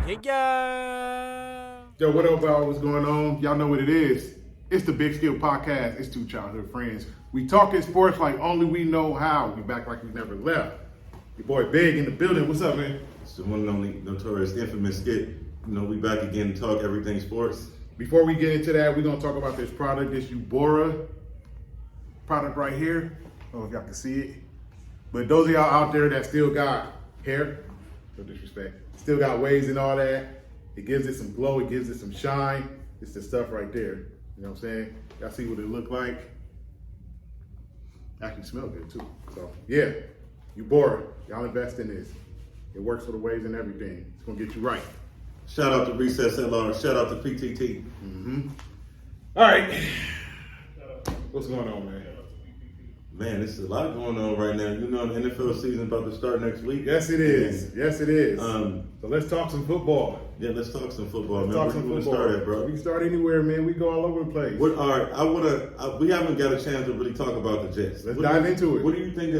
Kickoff. Yo, what up, y'all? What's going on? Y'all know what it is. It's the Big Skill Podcast. It's two childhood friends. We talking sports like only we know how. We back like we never left. Your boy Big in the building. What's up, man? It's the one and only notorious infamous skit. We back again to talk everything sports. Before we get into that, we're going to talk about this product, this Ubora product right here. I don't know if y'all can see it. But those of y'all out there that still got hair, no disrespect, still got waves and all that, it gives it some glow, it gives it some shine. It's the stuff right there. You know what I'm saying? Y'all see what it look like? Actually smell good too. So yeah, Ubora, y'all invest in this. It works for the waves and everything. It's gonna get you right. Shout out to Recess LR. Shout out to PTT. All right. What's going on, man? Man, there's a lot going on right now. The NFL season about to start next week. Yes, it is. Yes, it is. So let's talk some football. Yeah, let's talk some football, man. Talk some Where football. start at, bro? We can start anywhere, man. We go all over the place. All right, we haven't got a chance to really talk about the Jets. Let's dive into it. What do you think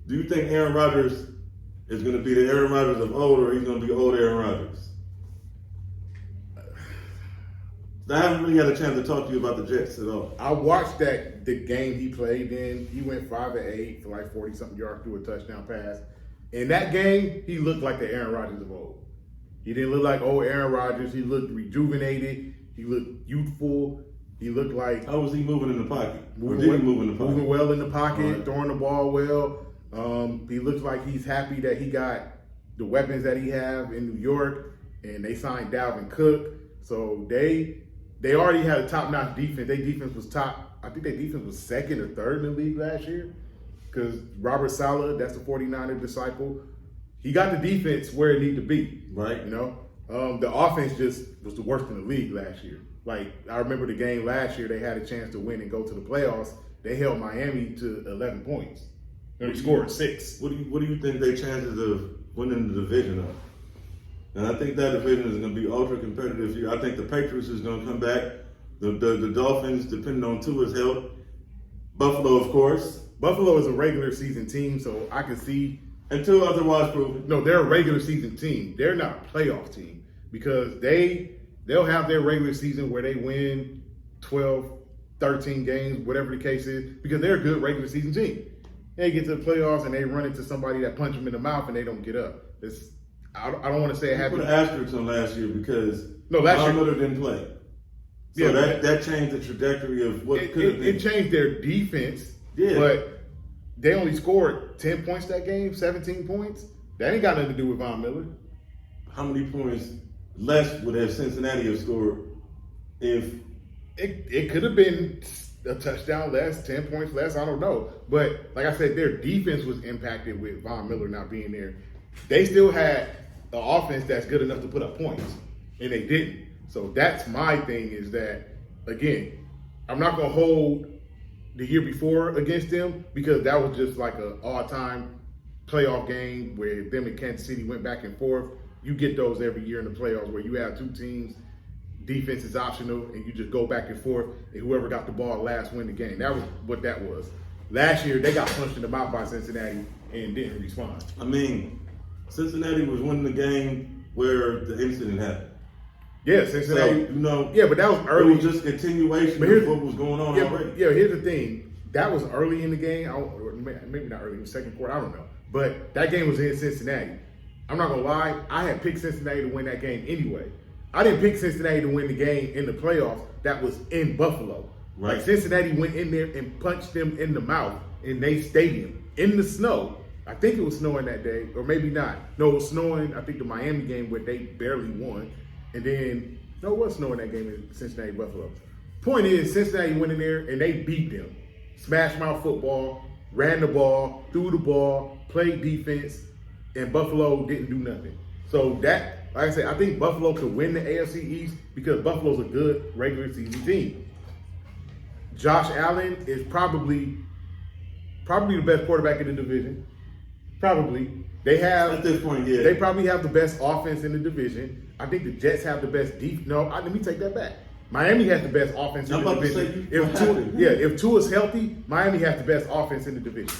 do you think Aaron Rodgers is going to be the Aaron Rodgers of old, or he's going to be old Aaron Rodgers? I haven't really had a chance to talk to you about the Jets at all. I watched the game he played in. He went 5-8 for like 40-something yards through a touchdown pass. In that game, he looked like the Aaron Rodgers of old. He didn't look like old Aaron Rodgers. He looked rejuvenated. He looked youthful. He looked like... How was he moving in the pocket? Moving well in the pocket, right. Throwing the ball well. He looks like he's happy that he got the weapons that he have in New York, and they signed Dalvin Cook. So they already had a top-notch defense. Their defense was top. I think their defense was second or third in the league last year because Robert Saleh, that's the 49er disciple, he got the defense where it needed to be. Right. The offense just was the worst in the league last year. Like, I remember the game last year, they had a chance to win and go to the playoffs. They held Miami to 11 points. And they scored 6. What do you think their chances of winning the division are? And I think that division is going to be ultra competitive here. I think the Patriots is going to come back. The Dolphins, depending on Tua's health. Buffalo, of course. Buffalo is a regular season team, so I can see. Until otherwise proven. No, they're a regular season team. They're not a playoff team because they'll have their regular season where they win 12, 13 games, whatever the case is, because they're a good regular season team. They get to the playoffs and they run into somebody that punch them in the mouth and they don't get up. I don't want to say it happened. Put an asterisk on last year because last year Miller didn't play. So that changed the trajectory of what could have been. It changed their defense, yeah. But they only scored 10 points that game, 17 points. That ain't got nothing to do with Von Miller. How many points less would have Cincinnati have scored if... It could have been a touchdown less, 10 points less, I don't know. But like I said, their defense was impacted with Von Miller not being there. They still had an offense that's good enough to put up points, and they didn't. So that's my thing is that, again, I'm not going to hold the year before against them because that was just like an all-time playoff game where them and Kansas City went back and forth. You get those every year in the playoffs where you have two teams, defense is optional, and you just go back and forth, and whoever got the ball last win the game. That was what that was. Last year, they got punched in the mouth by Cincinnati and didn't respond. I mean, Cincinnati was winning the game where the incident happened. Yeah, Cincinnati. So, yeah, but that was early. It was just continuation of what was going on already. Yeah, here's the thing. That was early in the game. Or maybe not early, it was second quarter. I don't know. But that game was in Cincinnati. I'm not going to lie. I had picked Cincinnati to win that game anyway. I didn't pick Cincinnati to win the game in the playoffs that was in Buffalo. Right. Like, Cincinnati went in there and punched them in the mouth in their stadium in the snow. I think it was snowing that day, or maybe not. No, it was snowing, I think, the Miami game where they barely won. And then, no, it was snowing that game in Cincinnati, Buffalo. Point is, Cincinnati went in there and they beat them. Smash mouth football, ran the ball, threw the ball, played defense, and Buffalo didn't do nothing. So that, like I said, I think Buffalo could win the AFC East because Buffalo's a good regular season team. Josh Allen is probably the best quarterback in the division. Probably. They have at this point, yeah. They probably have the best offense in the division. I think the Jets have the best defense. No, let me take that back. Miami has the best offense in the division. If Tua's healthy, Miami has the best offense in the division.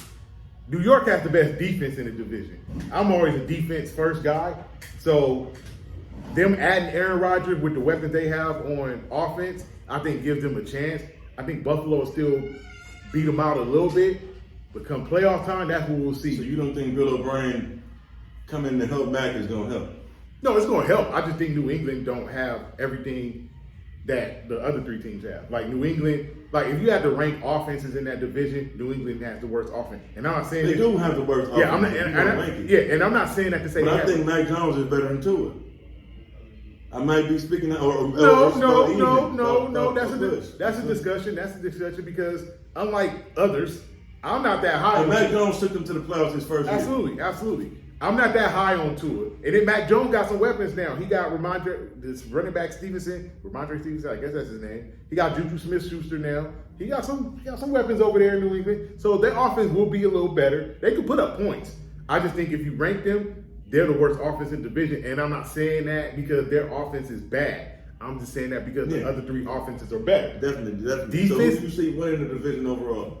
New York has the best defense in the division. I'm always a defense first guy. So them adding Aaron Rodgers with the weapons they have on offense, I think gives them a chance. I think Buffalo will still beat them out a little bit. But come playoff time, that's what we'll see. So you don't think Bill O'Brien coming to help Mac is going to help? No, it's going to help. I just think New England don't have everything that the other three teams have. Like New England, like if you had to rank offenses in that division, New England has the worst offense. And I'm not saying they do have the worst yeah, offense. and I'm not saying that to say. But I think Mac Jones is better than Tua. I might be speaking No. That's a discussion. That's a discussion because unlike others, I'm not that high. And Mac Jones took them to the playoffs his first year. Absolutely. I'm not that high on Tua. And then Mac Jones got some weapons now. He got this running back Stevenson, Ramondre Stevenson, I guess that's his name. He got Juju Smith-Schuster now. He got some weapons over there in New England. So their offense will be a little better. They can put up points. I just think if you rank them, they're the worst offense in the division. And I'm not saying that because their offense is bad. I'm just saying that because the other three offenses are better. Definitely. Defense, so who do you see winning the division overall?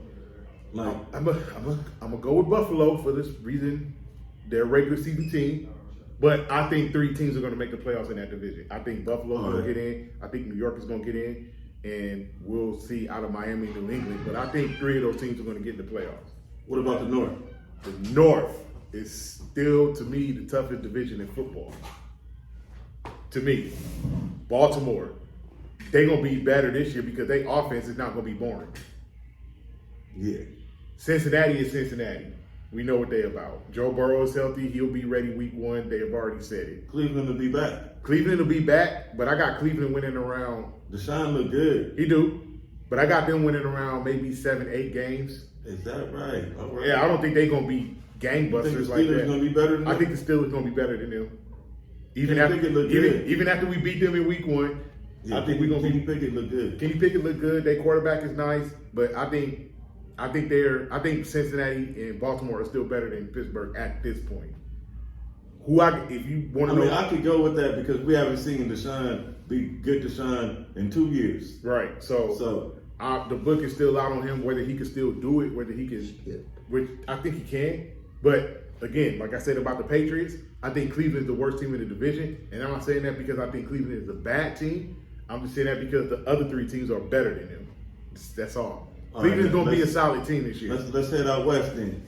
Like, I'm gonna go with Buffalo for this reason. They're a regular season team, but I think three teams are going to make the playoffs in that division. I think Buffalo's going to get in. I think New York is going to get in, and we'll see out of Miami, New England. But I think three of those teams are going to get in the playoffs. what about the North? The North is still, to me, the toughest division in football. To me, Baltimore, they're going to be better this year because their offense is not going to be boring. Yeah. Cincinnati is Cincinnati. We know what they're about. Joe Burrow is healthy. He'll be ready week 1. They have already said it. Cleveland will be back. Cleveland will be back, but I got Cleveland winning around. Deshaun look good. He do. But I got them winning around maybe 7-8 games. Is that right? All right. Yeah, I don't think they're going to be Think gangbusters the like Steelers that. going to be better than I them? think the Steelers going to be better than them. Kenny Pickett look good. Even after we beat them in week 1, Yeah, I think we're going to Kenny be. Pickett look good. Kenny Pickett look good. Their quarterback is nice, but I think Cincinnati and Baltimore are still better than Pittsburgh at this point. If you want to know, I could go with that because we haven't seen Deshaun be good Deshaun in 2 years. right? So the book is still out on him whether he can still do it, whether he can, which I think he can. But again, like I said about the Patriots, I think Cleveland is the worst team in the division, and I'm not saying that because I think Cleveland is a bad team. I'm just saying that because the other 3 teams are better than them. That's all. Cleveland's going to be a solid team this year. Let's head out west then.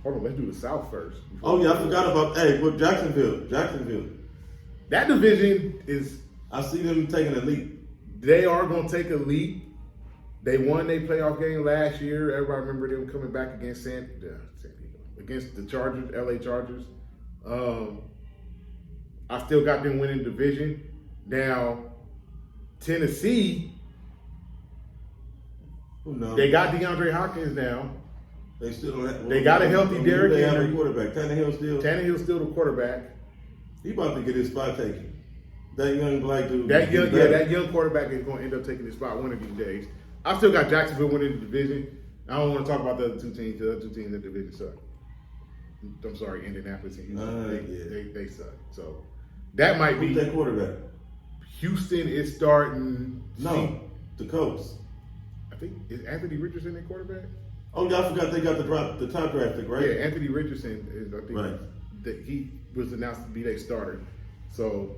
Hold on, let's do the South first. Oh yeah, I forgot about Jacksonville. That division is. I see them taking a leap. They are going to take a leap. They won their playoff game last year. Everybody remember them coming back against against the Chargers, LA Chargers. I still got them winning division. Now, Tennessee. Who knows? They got DeAndre Hopkins now. They still don't have. They got a healthy Derrick They have Henry. a quarterback. Tannehill's still the quarterback. He about to get his spot taken. That young black dude. That young quarterback is going to end up taking his spot one of these days. I still got Jacksonville winning the division. I don't want to talk about the other 2 teams. The other 2 teams in the division suck. I'm sorry, Indianapolis and Houston. They suck. So that might be. Who's that quarterback? Houston is starting. No, the Colts. I think is Anthony Richardson their quarterback. Oh yeah, I forgot they got the top draft pick, right? Yeah, Anthony Richardson is. I think Right. that he was announced to be their starter. So,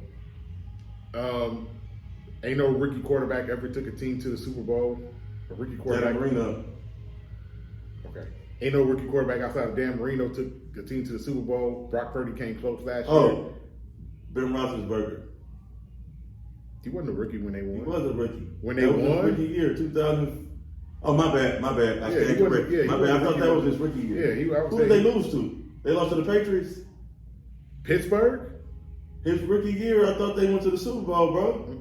ain't no rookie quarterback ever took a team to the Super Bowl. A rookie quarterback. Dan Marino. Okay. Ain't no rookie quarterback outside of Dan Marino took the team to the Super Bowl. Brock Purdy came close last year. Oh, Ben Roethlisberger. He wasn't a rookie when they won. He was a rookie. When they that was won? his rookie year, 2000. Oh, my bad. I Yeah, stand he corrected. wasn't- yeah, he My bad. I wasn't thought rookie. that was his rookie year. Yeah, I was Who did they saying- lose to? They lost to the Patriots. Pittsburgh? His rookie year, I thought they went to the Super Bowl, bro.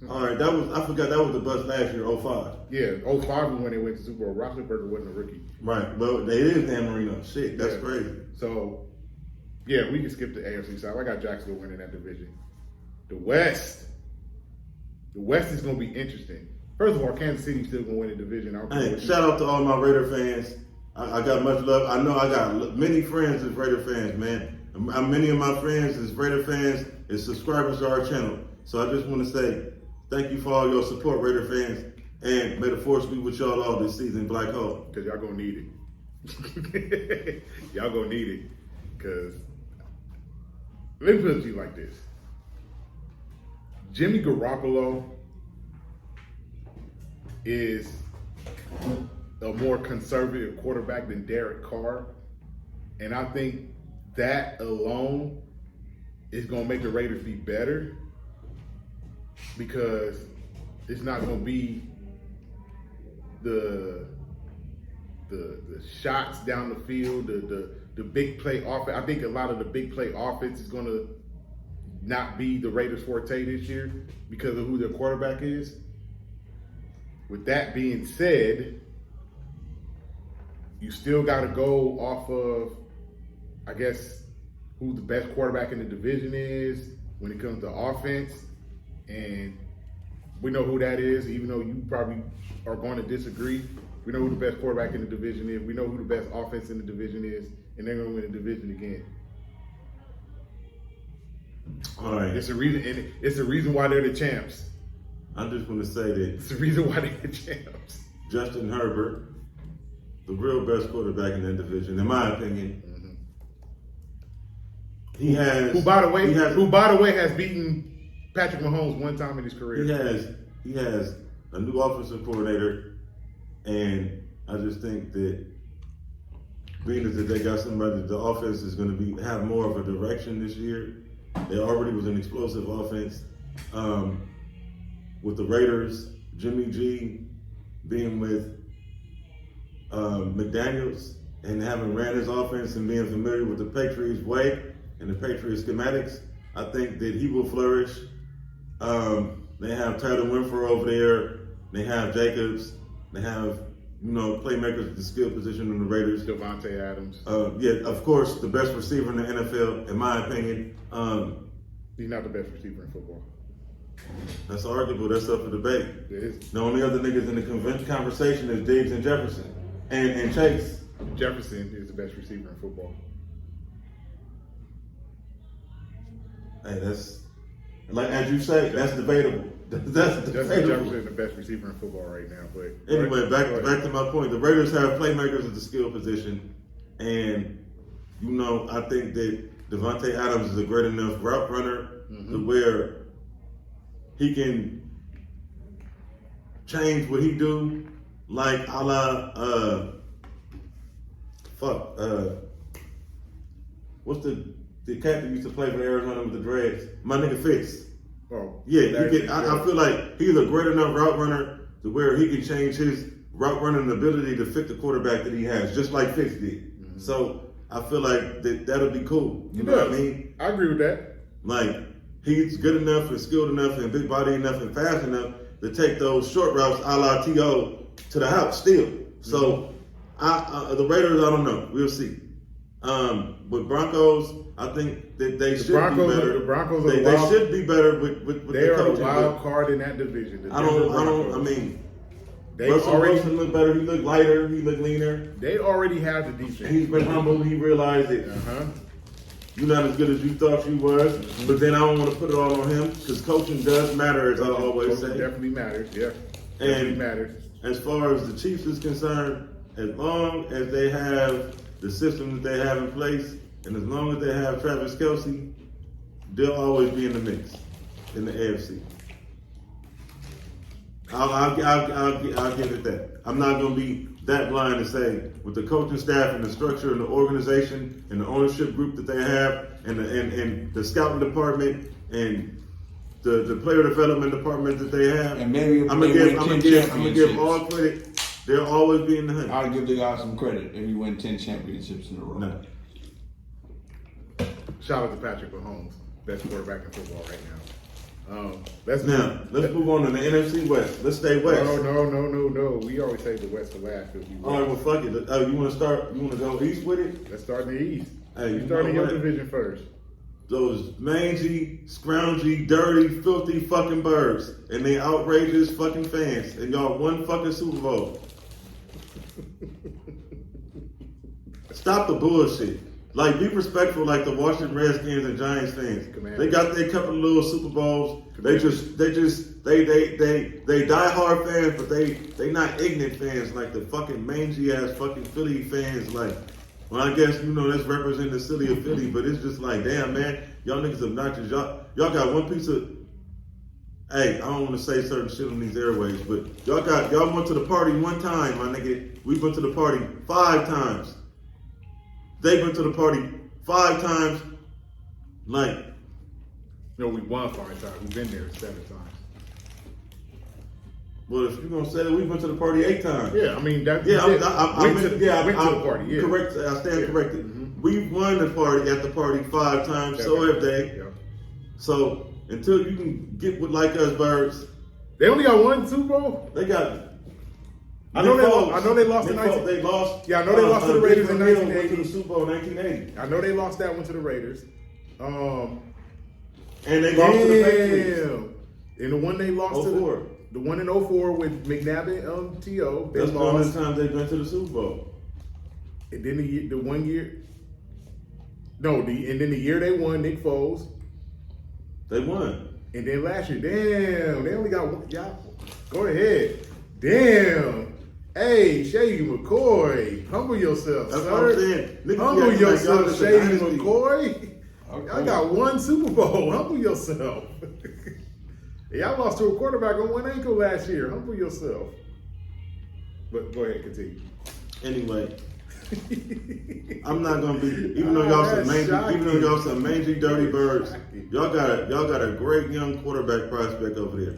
All right, I forgot that was the bust last year, 05. Yeah, 05 was when they went to Super Bowl. Roethlisberger wasn't a rookie. Right, but it is Dan Marino. Shit, that's Yeah. crazy. So, yeah, we can skip the AFC South. I got Jacksonville winning that division. The West is going to be interesting. First of all, Kansas City's still going to win the division. I don't care Hey, what you- shout out to all my Raider fans. I got much love. I know I got many friends as Raider fans, man. Many of my friends as Raider fans is subscribers to our channel. So I just want to say thank you for all your support, Raider fans. And may the force be with y'all all this season, Black Hole. Because y'all going to need it. Y'all gonna need it, cause let me put it to you like this: Jimmy Garoppolo is a more conservative quarterback than Derek Carr, and I think that alone is gonna make the Raiders be better because it's not gonna be the shots down the field, the big play offense. I think a lot of the big play offense is gonna not be the Raiders' forte this year because of who their quarterback is. With that being said, you still got to go off of, I guess, who the best quarterback in the division is when it comes to offense. And we know who that is, even though you probably are going to disagree. We know who the best quarterback in the division is. We know who the best offense in the division is. And they're going to win the division again. All right. It's a reason why they're the champs. I just want to say that It's the reason why they're the champs. Justin Herbert, the real best quarterback in that division, in my opinion. He has Who by the way has beaten Patrick Mahomes one time in his career. He has a new offensive coordinator, and I just think that being that they got somebody, the offense is going to have more of a direction this year. It already was an explosive offense. With the Raiders, Jimmy G being with McDaniels and having ran his offense and being familiar with the Patriots way and the Patriots schematics, I think that he will flourish. They have Tyler Winfrey over there. They have Jacobs. They have, playmakers at the skill position in the Raiders. Devontae Adams. Yeah, of course, the best receiver in the NFL, in my opinion. He's not the best receiver in football. That's arguable. That's up for debate. It is. The only other niggas in the conversation is Diggs and Jefferson and Chase. Jefferson is the best receiver in football. Hey, that's like as you say, that's debatable. That's Justin debatable. Jefferson is the best receiver in football right now. But Anyway, back to my point. The Raiders have playmakers at the skill position, and I think that Devontae Adams is a great enough route runner to where he can change what he do, like a la what's the cat that used to play for Arizona with the dreads? My nigga Fitz. Oh, Yeah, I feel like he's a great enough route runner to where he can change his route running ability to fit the quarterback that he has, just like Fitz did. So I feel like that'll be cool. You know what I mean? I agree with that. Like, he's good enough and skilled enough and big body enough and fast enough to take those short routes a la T.O. to the house still. So, the Raiders, I don't know. We'll see. With Broncos, I think that they should be better. The Broncos are they should be better with they the are coaching. the wild card in that division. They Russell already Wilson looked better. He looked lighter. He looked leaner. They already have the defense. He's been humble. He realized it. You're not as good as you thought you was, but then I don't want to put it all on him because coaching does matter, as I always say. Definitely matters, yeah. And matters. As far as the Chiefs is concerned, as long as they have the system that they have in place, and as long as they have Travis Kelce, they'll always be in the mix in the AFC. I'll give it that. I'm not going to be that blind to say with the coaching staff and the structure and the organization and the ownership group that they have and the scouting department and the player development department that they have. And maybe I'm gonna give all credit. They'll always be in the hunt. I'll give the guy some credit if he win 10 championships in a row. No. Shout out to Patrick Mahomes, best quarterback in football right now. Let's move on to the NFC West. Let's stay West. No. We always say the West to last. All right, well, fuck it. You want to start? You want to go East with it? Let's start in the East. Hey, you start in your division first. Those mangy, scroungy, dirty, filthy fucking birds and they outrageous fucking fans, and y'all won fucking Super Bowl. Stop the bullshit. Like, be respectful, like the Washington Redskins and Giants fans. They got their couple of little Super Bowls. They die hard fans, but they not ignorant fans like the fucking mangy ass fucking Philly fans. Like, well, I guess that's representing the city of Philly, but it's just like, damn man, y'all niggas obnoxious. Y'all got one piece of. Hey, I don't want to say certain shit on these airways, but y'all went to the party one time, my nigga. We went to the party 5 times. They went to the party 5 times. Like, no, we won 5 times. We've been there 7 times. Well, if you're gonna say that, we went to the party 8 times. Yeah, I mean that. Yeah, went to the party. Yeah, correct. I stand corrected. Mm-hmm. We won the party at the party 5 times. So have they. Yeah. So until you can get with like us birds, they only got 1 Super Bowl. they got. I know they lost. They lost. Yeah, I know they lost to the Raiders in 1980. Went to the Super Bowl in 1980. I know they lost that one to the Raiders. And they lost to the Patriots. And the one they lost to the one in 04 with McNabb and T.O. They That's the lost. only time they've been to the Super Bowl. And then the 1 year. No, and then the year they won, Nick Foles. They won. And then last year, damn, they only got 1. Y'all, go ahead. Damn. Hey, Shady McCoy, humble yourself, That's sir. what I'm saying. Niggas Humble be acting like y'all yourself, is a Shady dynasty. McCoy. Okay. I got 1 Super Bowl. Humble yourself. Y'all lost to a quarterback on 1 ankle last year. Humble yourself. But go ahead, continue. Anyway, I'm not gonna be. Even though y'all some mangy, dirty birds, y'all got a great young quarterback prospect over there.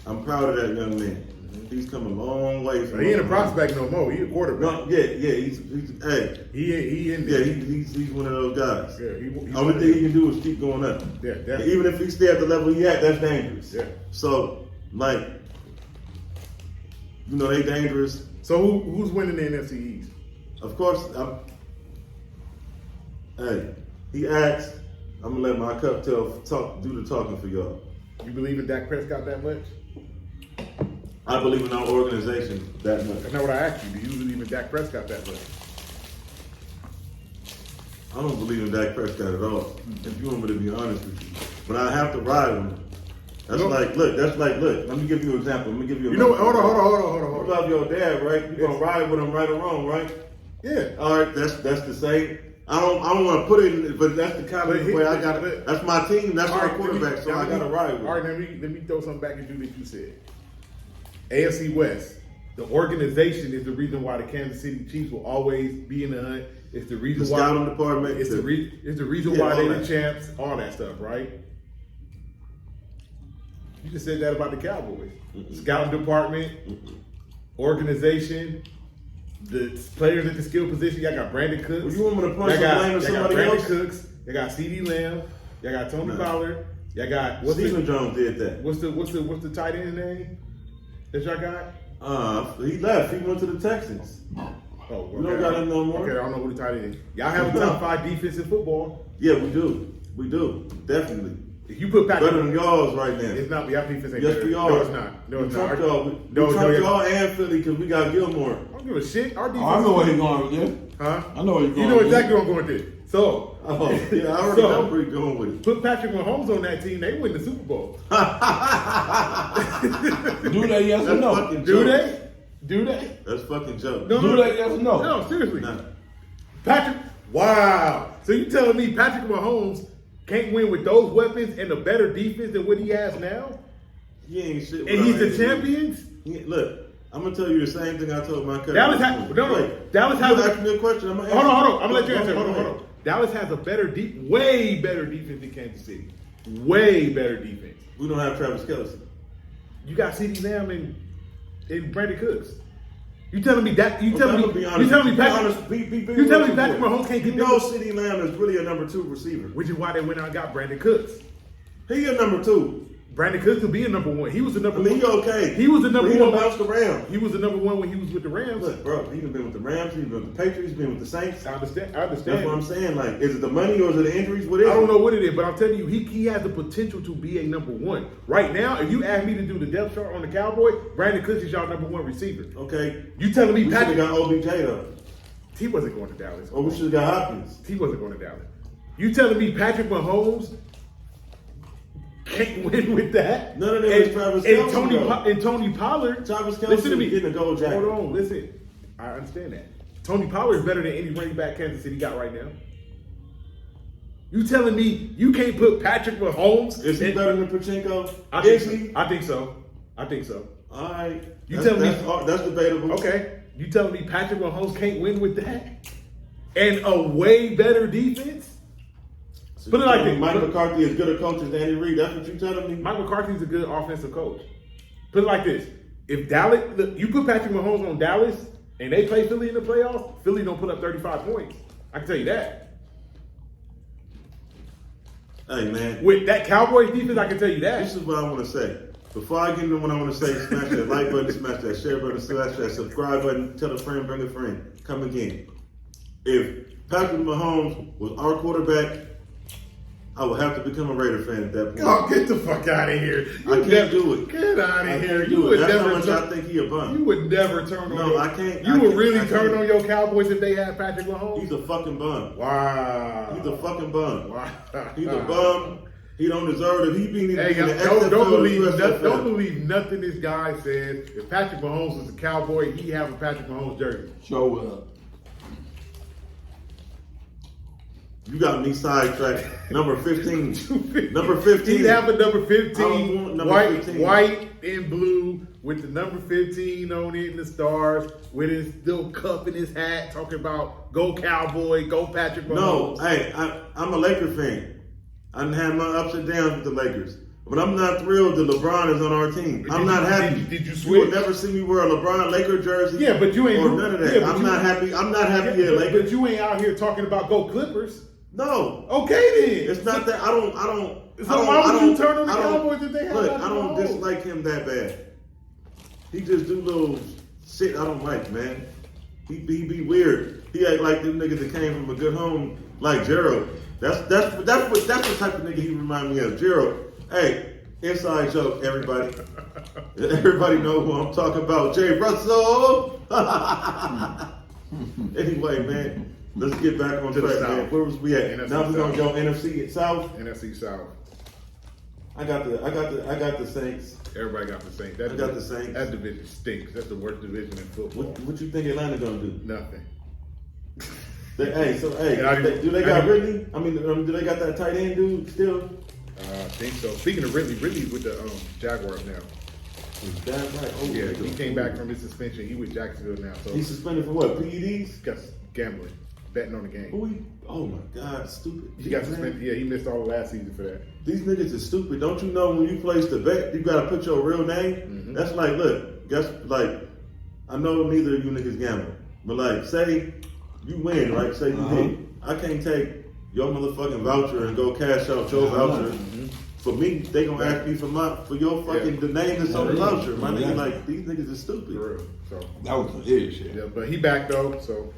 I'm proud of that young man. He's come a long way from. He ain't a prospect no more. He a quarterback. No, yeah. He's hey. He's one of those guys. Yeah, he's Only thing he can do is keep going up. Yeah, definitely. Even if he stay at the level he at, that's dangerous. Yeah. So like, they dangerous. So who's winning the NFC East? Of course, he asked. I'm gonna let my cup do the talking for y'all. You believe in Dak Prescott that much? I believe in our organization that much. That's not what I asked you. Do you believe in Dak Prescott that much? I don't believe in Dak Prescott at all. If you want me to be honest with you, but I have to ride with him. That's like, look. Let me give you an example. Hold on. You love your dad, right? You gonna ride with him, right or wrong, right? Yeah. All right. That's the same. I don't want to put it in, but that's the kind of way I got it. That's my team. That's my quarterback. So I got to ride with him. All right. Let me throw something back and do what you said. AFC West. The organization is the reason why the Kansas City Chiefs will always be in the hunt. It's the reason why scouting department. It's the reason why they're the champs. All that stuff, right? You just said that about the Cowboys. Scouting department, organization, the players at the skill position. Y'all got Brandon Cooks. Well, you want me to punch some blame to somebody Brandon else? Cooks. Y'all got CD Lamb. Y'all got Tony Pollard. Y'all got Stephen Jones did that. What's the tight end name that y'all got? He left. He went to the Texans. Oh, We don't got him no more. Okay, I don't know who the tight end is. Y'all have a top 5 defense in football. Yeah, we do. Definitely. If you put Patrick, Better than y'all's right now. it's not. Y'all defense ain't Yes, better. we are. No, it's not. No, we it's trumped not. y'all. We trumped y'all and Philly because we got Gilmore. I don't give a shit. Our defense. I know where he's going with this. Huh? I know where you're going. You know exactly where I'm going with this. So, Oh, yeah, I already know where you're going with it. put Patrick Mahomes on that team, they win the Super Bowl. Do they? Yes or That's no? fucking Do joke. they? Do they? That's fucking joke. No, Do they? Yes or no? No, seriously. Nah. Patrick, wow. So you telling me Patrick Mahomes can't win with those weapons and a better defense than what he has now? He ain't shit. And he's the champions? Look, I'm gonna tell you the same thing I told my cousin. Dallas has You asked me a question. I'm gonna Hold answer. on. I'm gonna let you answer. Hold on. Dallas has a way better defense than Kansas City. Way better defense. We don't have Travis Kelce. You got CeeDee Lamb and Brandon Cooks. You telling me that? You I'm telling gonna me? be honest. You telling me Be Patrick? honest. Be You telling me real Patrick with Mahomes can't you get know them? CeeDee Lamb is really a number 2 receiver. Which is why they went out and got Brandon Cooks. He a number 2. Brandon Cooks could be a number 1. He was the number I mean, one. he okay. He was the number He one. done bounced around. He was the number 1 when he was with the Rams. Look, bro, he done been with the Rams, he done been with the Patriots, he been with the Saints. I understand. That's what I'm saying. Like, is it the money or is it the injuries? What is it? I don't know what it is, but I'm telling you, he has the potential to be a number 1. Right now, if you ask me to do the depth chart on the Cowboys, Brandon Cooks is y'all number 1 receiver. Okay. You telling me We should have Patrick? got OBJ though. He wasn't going to Dallas. Or we should have got Hopkins. He wasn't going to Dallas. You telling me Patrick Mahomes can't win with that? None of them is Travis Kelce. And Tony Pollard. Travis Kelce listen to me. getting a gold jacket. Hold on, listen. I understand that. Tony Pollard is better than any running back Kansas City got right now. You telling me you can't put Patrick Mahomes? Is he better than Pachinko? I think so. All right. That's debatable. Okay. You telling me Patrick Mahomes can't win with that? And a way better defense? So Put it like this. Mike McCarthy is good a coach as Andy Reid. That's what you telling me? Mike McCarthy's a good offensive coach. Put it like this. If Dallas, look, you put Patrick Mahomes on Dallas and they play Philly in the playoffs, Philly don't put up 35 points. I can tell you that. Hey, man. With that Cowboys defense, I can tell you that. This is what I want to say. Before I get into what I want to say, smash that like button, smash that share button, smash that subscribe button, tell a friend, bring a friend. Come again. If Patrick Mahomes was our quarterback, I would have to become a Raider fan at that point. Oh, get the fuck out of here. I can't do it. Get out of here. You would never. That's how much I think he a bum. You would never turn on. No, I can't. You would really turn on your Cowboys if they had Patrick Mahomes. He's a fucking bum. Wow. He's a fucking bum. Wow. He's a bum. He don't deserve it. He being in the don't XFL. don't believe nothing this guy says. If Patrick Mahomes was a Cowboy, he'd have a Patrick Mahomes jersey. Show up. You got me sidetracked. Number 15. Number 15. He'd have a number 15, number 15. white and blue with the number 15 on it and the stars, with his little cup in his hat, talking about go Cowboy, go Patrick Mahomes. No, hey, I'm a Laker fan. I done had my ups and downs with the Lakers. But I'm not thrilled that LeBron is on our team. I'm not happy. Did you switch? You will never see me wear a LeBron Laker jersey. Yeah, but you ain't or none of that. I'm not happy. I'm not happy at Lakers. But you ain't out here talking about go Clippers. No. Okay then. It's not that. I don't. So why would you turn on the Cowboys if they have? Look, I don't dislike him that bad. He just do little shit I don't like, man. He be weird. He act like them niggas that came from a good home, like Gerald. That's the type of nigga he remind me of. Gerald. Hey, inside joke, everybody. Everybody know who I'm talking about. Jay Russell. Anyway, man, let's get back on track, man. Where was we at? Now we're gonna go NFC South. NFC South. I got the Saints. Everybody got the Saints. I got the Saints. That division stinks. That's the worst division in football. What you think Atlanta gonna do? Nothing. Do they got Ridley? I mean, do they got that tight end dude still? I think so. Speaking of Ridley's with the Jaguars now. Is that right? Oh, yeah, he came back from his suspension. He with Jacksonville now. So he's suspended for what? PEDs? Gambling, betting on the game. Oh my God, stupid. He got suspended. Yeah, he missed all the last season for that. These niggas is stupid. Don't you know when you place the bet, you gotta put your real name? Mm-hmm. That's like, look, I know neither of you niggas gamble, but like, say you win, right? Say you hit. I can't take your motherfucking voucher and go cash out your voucher. Mm-hmm. For me, they gonna ask me for your fucking the name that's on the voucher. My nigga, like these niggas is stupid. For real. So that was some idiot shit. Yeah, but he back though. So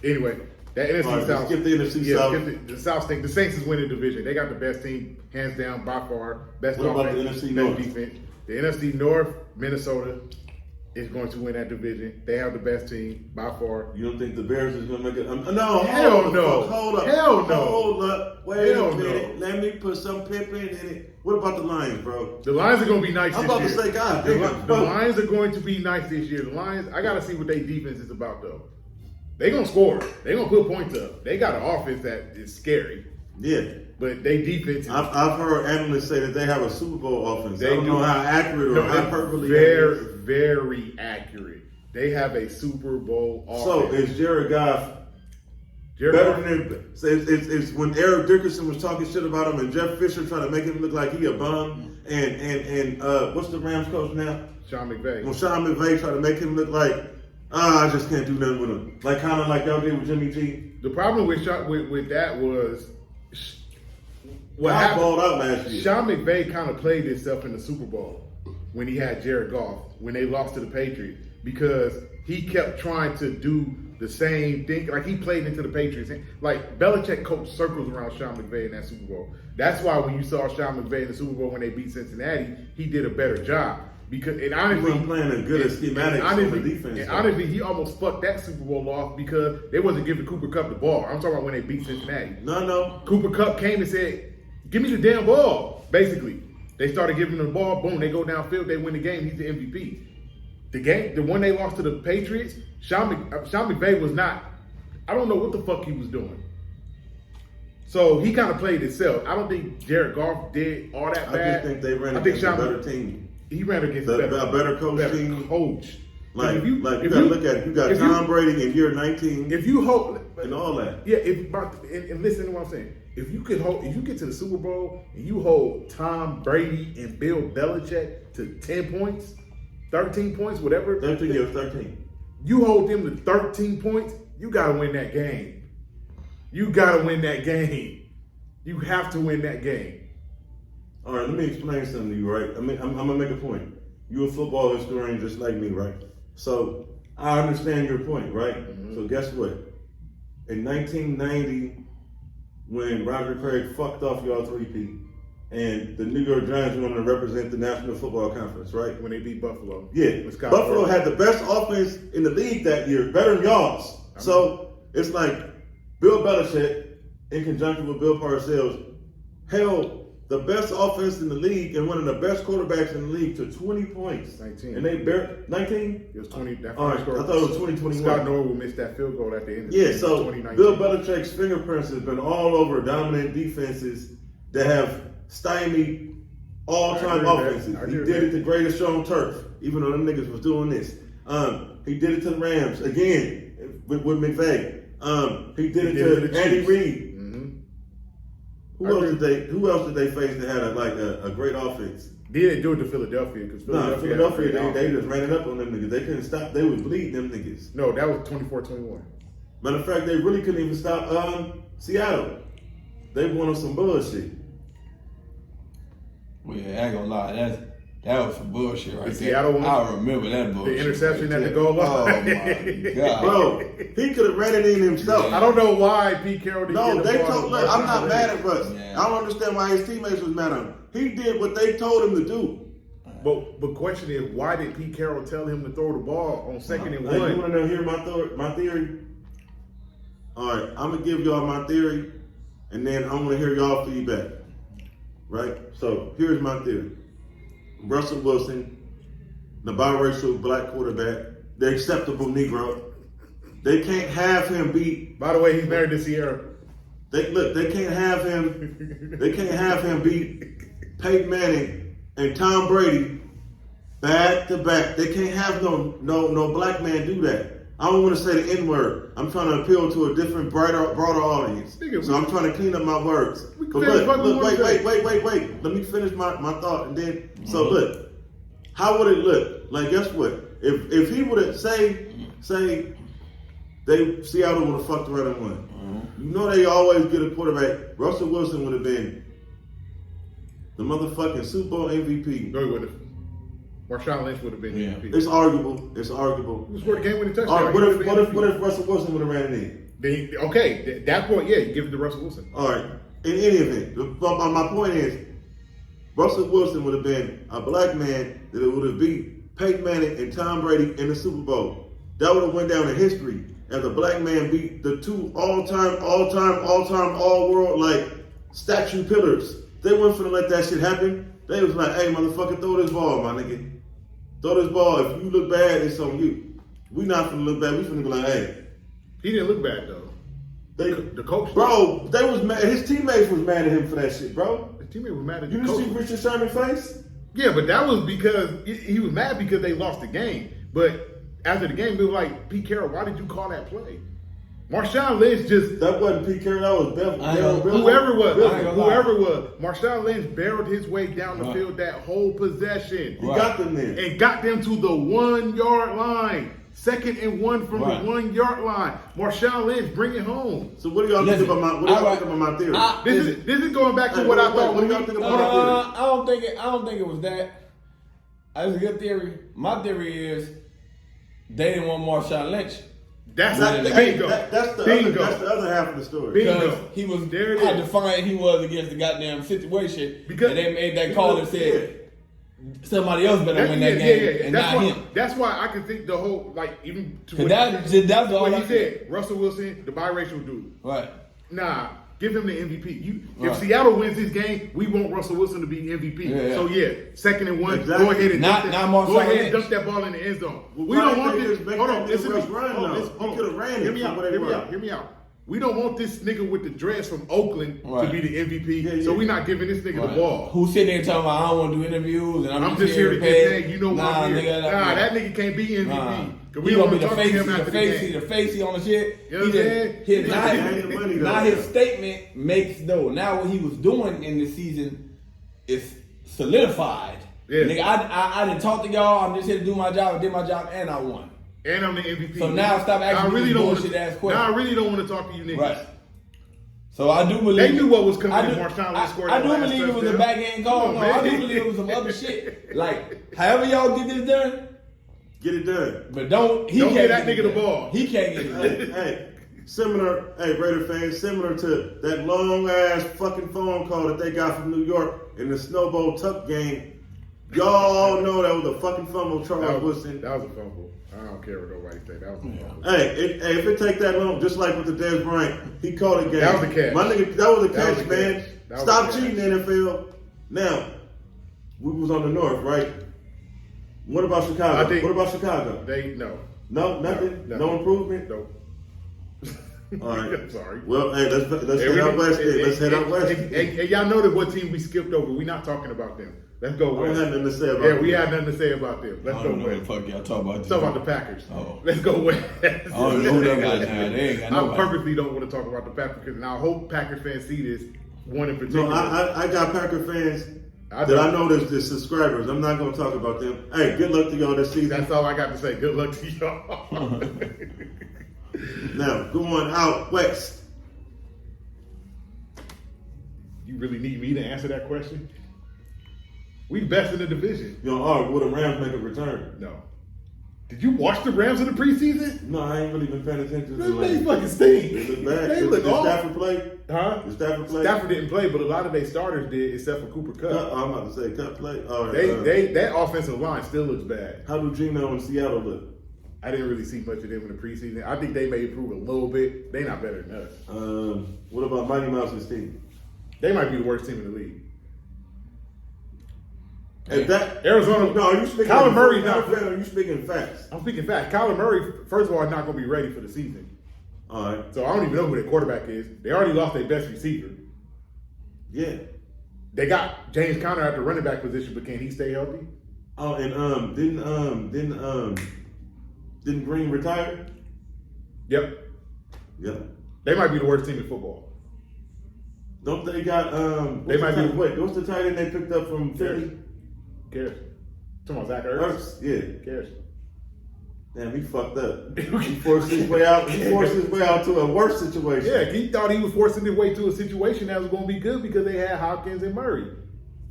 anyway, that NFC South. Skip the NFC South. The South stink. The Saints is winning the division. They got the best team, hands down, by far. Best what about the NFC North? Defense. The NFC North, Minnesota is going to win that division. They have the best team by far. You don't think the Bears is going to make it? No. Hell no. Hold up. Hell no. Hold up. Wait a minute. No. Let me put some Pippin in it. What about the Lions, bro? The Lions are going to be nice I'm this year. I'm about to say, God damn. The Lions are going to be nice this year. The Lions, I got to see what their defense is about, though. They going to score. They going to put points up. They got an offense that is scary. Yeah. But they defense. I've heard analysts say that they have a Super Bowl offense. I don't know how accurate or hyperbole. Very accurate. They have a Super Bowl offense. So is Jared Goff better than it's when Eric Dickerson was talking shit about him and Jeff Fisher trying to make him look like he a bum and what's the Rams coach now? Sean McVay. When Sean McVay tried to make him look like I just can't do nothing with him. Like kind of like y'all did with Jimmy G. The problem with that was what happened balled out last year. Sean McVay kind of played himself in the Super Bowl when he had Jared Goff, when they lost to the Patriots, because he kept trying to do the same thing. Like he played into the Patriots. Like Belichick coached circles around Sean McVay in that Super Bowl. That's why when you saw Sean McVay in the Super Bowl when they beat Cincinnati, he did a better job. Because and He honestly, wasn't playing as good as schematics on the defense. And honestly, he almost fucked that Super Bowl off because they wasn't giving Cooper Kupp the ball. I'm talking about when they beat Cincinnati. No. Cooper Kupp came and said, "Give me the damn ball." Basically, they started giving him the ball. Boom, they go downfield. They win the game. He's the MVP. The one they lost to the Patriots, Sean McVay was not. I don't know what the fuck he was doing. So he kind of played himself. I don't think Jared Goff did all that bad. I just think they ran against a better team. He ran against a better coach team. Coach. Like you gotta look at it. You got Tom Brady in year 19. If you hope and all that. Yeah, and listen to what I'm saying. If you get to the Super Bowl and you hold Tom Brady and Bill Belichick to 10 points, 13 points, whatever. 13. You hold them to 13 points, you gotta win that game. You gotta win that game. You have to win that game. All right, let me explain something to you, right? I mean, I'm gonna make a point. You're a football historian just like me, right? So I understand your point, right? Mm-hmm. So guess what? In 1990, when Roger Craig fucked off y'all 3-peat, and the New York Giants wanted to represent the National Football Conference, right? When they beat Buffalo. Yeah, Buffalo had the best offense in the league that year, better than y'all's. So it's like Bill Belichick, in conjunction with Bill Parcells, held the best offense in the league and one of the best quarterbacks in the league to 20 points. 19. And they barely 19? It was 20. All right, I thought it was 2021. Scott Norwood missed that field goal at the end of the so 2019. Bill Belichick's fingerprints have been all over dominant defenses that have stymied all-time offenses. He did it to greatest show on turf, even though them niggas was doing this. He did it to the Rams again with McVay. He did it to Andy Reid. Who else did they face that had a great offense? They didn't do it to Philadelphia because Philadelphia they just ran it up on them niggas. They couldn't stop. They was bleeding them niggas. No, that was 24-21. Matter of fact, they really couldn't even stop Seattle. They won on some bullshit. Well, yeah, I ain't gonna lie. That was some bullshit right there. Seattle one, I remember that bullshit. The interception at the goal line. Oh my God. Bro, he could have ran it in himself. I don't know why Pete Carroll didn't get the ball. Look, I'm not mad at Russ. Yeah. I don't understand why his teammates was mad at him. He did what they told him to do. But the question is, why did Pete Carroll tell him to throw the ball on 2nd and 1? You want to hear my theory? All right, I'm going to give y'all my theory, and then I'm going to hear y'all feedback. Right? So, here's my theory. Russell Wilson, the biracial black quarterback, the acceptable Negro. They can't have him beat. By the way, he's married to Sierra. They can't have him. They can't have him beat Peyton Manning and Tom Brady back to back. They can't have no black man do that. I don't want to say the N-word. I'm trying to appeal to a different, broader audience. So I'm trying to clean up my words. But look, wait. Let me finish my thought, and then look, how would it look? Like, guess what? If he would have say Seattle would have fucked around and won. You know they always get a quarterback. Russell Wilson would have been the motherfucking Super Bowl MVP. No, he wouldn't have. Marshawn Lynch would have been MVP. It's arguable. He scored the game-winning touchdown. Right, what if Russell Wilson would have ran it in? Okay, that point, yeah, you give it to Russell Wilson. All right. In any event, my point is, Russell Wilson would have been a black man that would have beat Peyton Manning and Tom Brady in the Super Bowl. That would have went down in history as a black man beat the two all-time, all-world, like, statue pillars. They weren't finna let that shit happen. They was like, hey, motherfucker, throw this ball, my nigga. Throw this ball. If you look bad, it's on you. We not finna look bad. We finna be like, hey. He didn't look bad, though. The coach. Bro, they was mad. His teammates was mad at him for that shit, bro. His teammates were mad at the coach. You didn't see Richard Sherman's face? Yeah, but that was because he was mad because they lost the game. But after the game, they were like, Pete Carroll, why did you call that play? Marshawn Lynch just... That wasn't Pete Carroll, that was Bevel. Whoever was. Marshawn Lynch barreled his way down the field that whole possession. He got them there. And got them to the 1 yard line. 2nd and 1 from the 1 yard line. Marshawn Lynch, bring it home. So what do y'all think about my theory? This is going back to what I thought. What do y'all think about my theory? I don't think it was that. That's a good theory. My theory is they didn't want Marshawn Lynch. That's the other half of the story. Because he was how defiant he was against the goddamn situation. Because they made that call and said, somebody else better win that game and that's not why, him. That's why I can think the whole even to That's all what I he said. Russell Wilson, the biracial dude. Right. Nah, give him the MVP. Right. If Seattle wins this game, we want Russell Wilson to be MVP. Yeah. So yeah, 2nd and 1. Exactly. Go ahead and Dunk dunk that ball in the end zone. Well, We don't want they this. just make Hold that on, nigga listen to me. run, Hold on, though. listen, He hold on. could've ran Hear it me for out. what they Hear me were. out. Hear me out. We don't want this nigga with the dreads from Oakland to Right. be the MVP. Yeah, So yeah. we're not giving this nigga Right. the ball. Who's sitting there talking about I don't want to do interviews and I'm just here to get paid. You know why I'm here. Nigga, That nigga can't be MVP. Nah. Cause we He don't gonna want be to talk to him after the game. the facey on the shit. You know what I'm saying? Now his statement makes though. Now what he was doing in this season is solidified. Yeah. Nigga, I didn't talk to y'all. I'm just here to do my job. I did my job and I won. And I'm the MVP. So now stop asking me bullshit ass questions. Now I really don't want to talk to you niggas. Right. So I do believe They knew what was coming I if do- Marshawn I- scored I that do last believe it was a touchdown. backhand call. Come No, on, I do man. believe it was some other shit. Like, however y'all get this done, Get it done. but don't Don't can't get that it nigga the done. ball. He can't get it Hey, done. hey, similar, hey, Raider fans, similar to that long ass fucking phone call that they got from New York in the Snowball Tuck game. Y'all know that was a fucking fumble, Charles Woodson. That was a fumble. I don't care what nobody say. That was a fumble. Hey, if it take that long, just like with the Dez Bryant, he called a game. That was a catch. My nigga, that was a That was catch, a man. catch. That was Stop a catch. cheating, NFL. Now, we was on the north, right? What about Chicago? I think- What about Chicago? No. No, nothing. No, No improvement. Nope. All right. I'm sorry. Well, hey, let's head out west. Let's head out west. And y'all know that what team we skipped over. We're not talking about them. Let's go I don't west. have nothing to say about Yeah, we them. had nothing to say about them. Let's I go don't know what west. the fuck y'all talking about. Let's talk about the Packers. Oh. Let's go west. I don't know who they got now. They ain't got I nobody. purposely don't want to talk about the Packers, and I hope Packers fans see this one in particular. No, I got Packer fans I that know. I know there's subscribers. I'm not going to talk about them. Hey, good luck to y'all this season. That's all I got to say. Good luck to y'all. Now, going out west. You really need me to answer that question? We best in the division. You know, all right, will the Rams make a return? No. Did you watch the Rams in the preseason? No, I ain't really been paying attention to They them. fucking stink. They look bad. They look Did awful. Stafford play? Huh? Did Stafford play? Stafford didn't play, but a lot of their starters did, except for Cooper Kupp. I'm about to say cut play. All right, That offensive line still looks bad. how do Gino and Seattle look? I didn't really see much of them in the preseason. I think they may improve a little bit. They not better than us. What about Mighty Mouse's team? They might be the worst team in the league. If that Arizona. no, are you speaking? Kyler Murray's not not. fan, or are you speaking facts? I'm speaking fact. Kyler Murray, first of all, is not going to be ready for the season. All right, So I don't even know who their quarterback is. They already lost their best receiver. yeah. They got James Conner at the running back position, but can he stay healthy? Oh, and didn't Green retire? Yep. Yeah. They might be the worst team in football. Don't they got They might be- wait, what's the tight end they picked up from Philly? Cares. Talking about Zach Ertz. Yeah. Cares. Damn, he fucked up. He forced his way out. He forced his way out to a worse situation. Yeah, he thought he was forcing his way to a situation that was going to be good because they had Hopkins and Murray.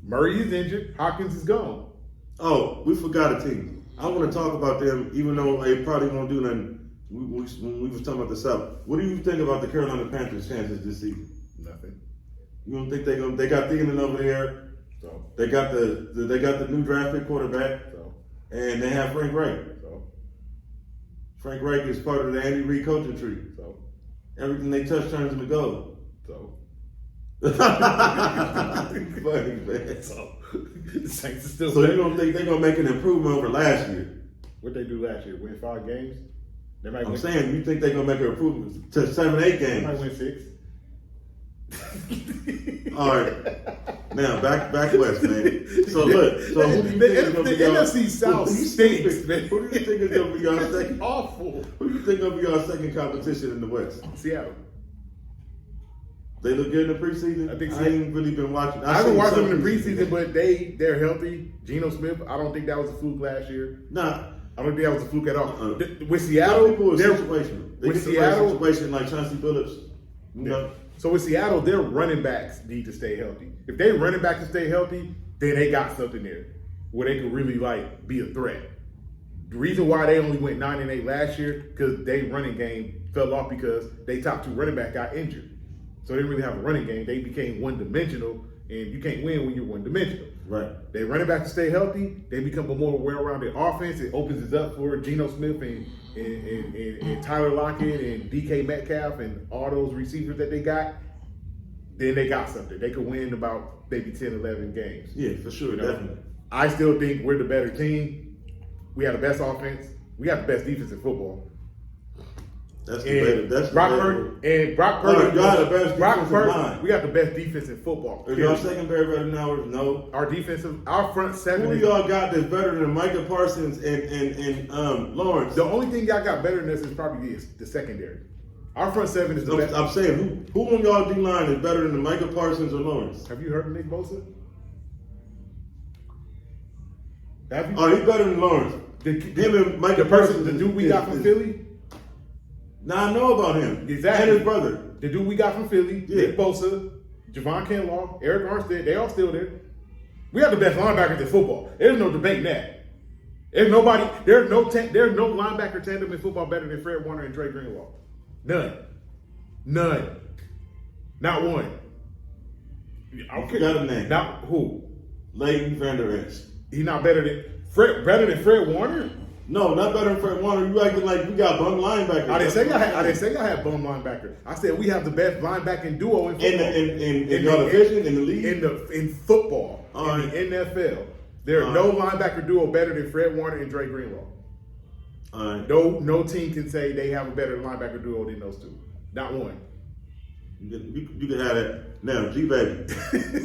Murray is injured. Hopkins is gone. Oh, we forgot a team. I want to talk about them, even though they probably won't do nothing. When we was talking about the South, what do you think about the Carolina Panthers' chances this season? Nothing. You don't think they got Thielen over there? So, They got the new draft pick quarterback, and they have Frank Reich. Frank Reich is part of the Andy Reid coaching tree. So, Everything they touch turns into gold. so, Funny, man. so. The Saints are still So you better. don't think they're gonna make an improvement over last year? What they do last year? Win 5 games? They might I'm win. saying you think they're gonna make an improvement to 7-8 They might games. win 6. All right. Now back west, man. So look, so who do you The think is gonna be the y'all- NFC South who do you stinks, think- man. Who do you think is gonna be your second? Awful. Who do you think gonna be your second competition in the West? Seattle. They look good in the preseason. I think so. I ain't really been watching. I haven't seen watched them some in the preseason preseason, but they're healthy. Geno Smith, I don't think that was a fluke last year. Nah. I don't think that was a fluke at all. Uh-uh. With Some Seattle, people are they're situational. They with get the Seattle- right situation like Chauncey Billups. You know? So with Seattle, their running backs need to stay healthy. If they running back to stay healthy, then they got something there where they could really like be a threat. The reason why they only went 9-8 last year because they running game fell off because they top 2 running back got injured. So they didn't really have a running game. They became one-dimensional, and you can't win when you're one-dimensional. Right. They running back to stay healthy. They become a more well-rounded offense. It opens it up for Geno Smith and Tyler Lockett and DK Metcalf and all those receivers that they got. Then they got something. They could win about maybe 10, 11 games. Yeah, for sure, definitely. I still think we're the better team. We have the best offense. We have the best defense in football. That's the better. That's Brock the Purdy. And Brock Purdy. Y'all the best Brock defensive Purdy. line. We got the best defense in football. Is y'all secondary better than ours? No. Our front seven. Who y'all got that's better than Micah Parsons and Lawrence? The only thing y'all got better than us is probably the secondary. Our front seven is the best. I'm saying who on y'all D line is better than Micah Parsons or Lawrence? Have you heard of Nick Bosa? Have you? Oh, he's better than Lawrence. Him and Micah Parsons. The dude we got from Philly. Now I know about him. Exactly. And his brother. The dude we got from Philly, Yeah. Nick Bosa, Javon Kinlaw, Eric Armstead, they all still there. We have the best linebackers in football. There's no debating that. There's no linebacker tandem in football better than Fred Warner and Dre Greenlaw. None. Not one. You got a name. Not who? Leighton Vander Esch. He's not better than Fred Warner? No, not better than Fred Warner. You acting like we got bum linebackers. I didn't say I had bum linebacker. I said we have the best linebacking duo in football. In your division, in the league? In football. All in right. the NFL. There are no linebacker duo better than Fred Warner and Dre Greenlaw. All right. No team can say they have a better linebacker duo than those two. Not one. You can have that. Now, G-Baby,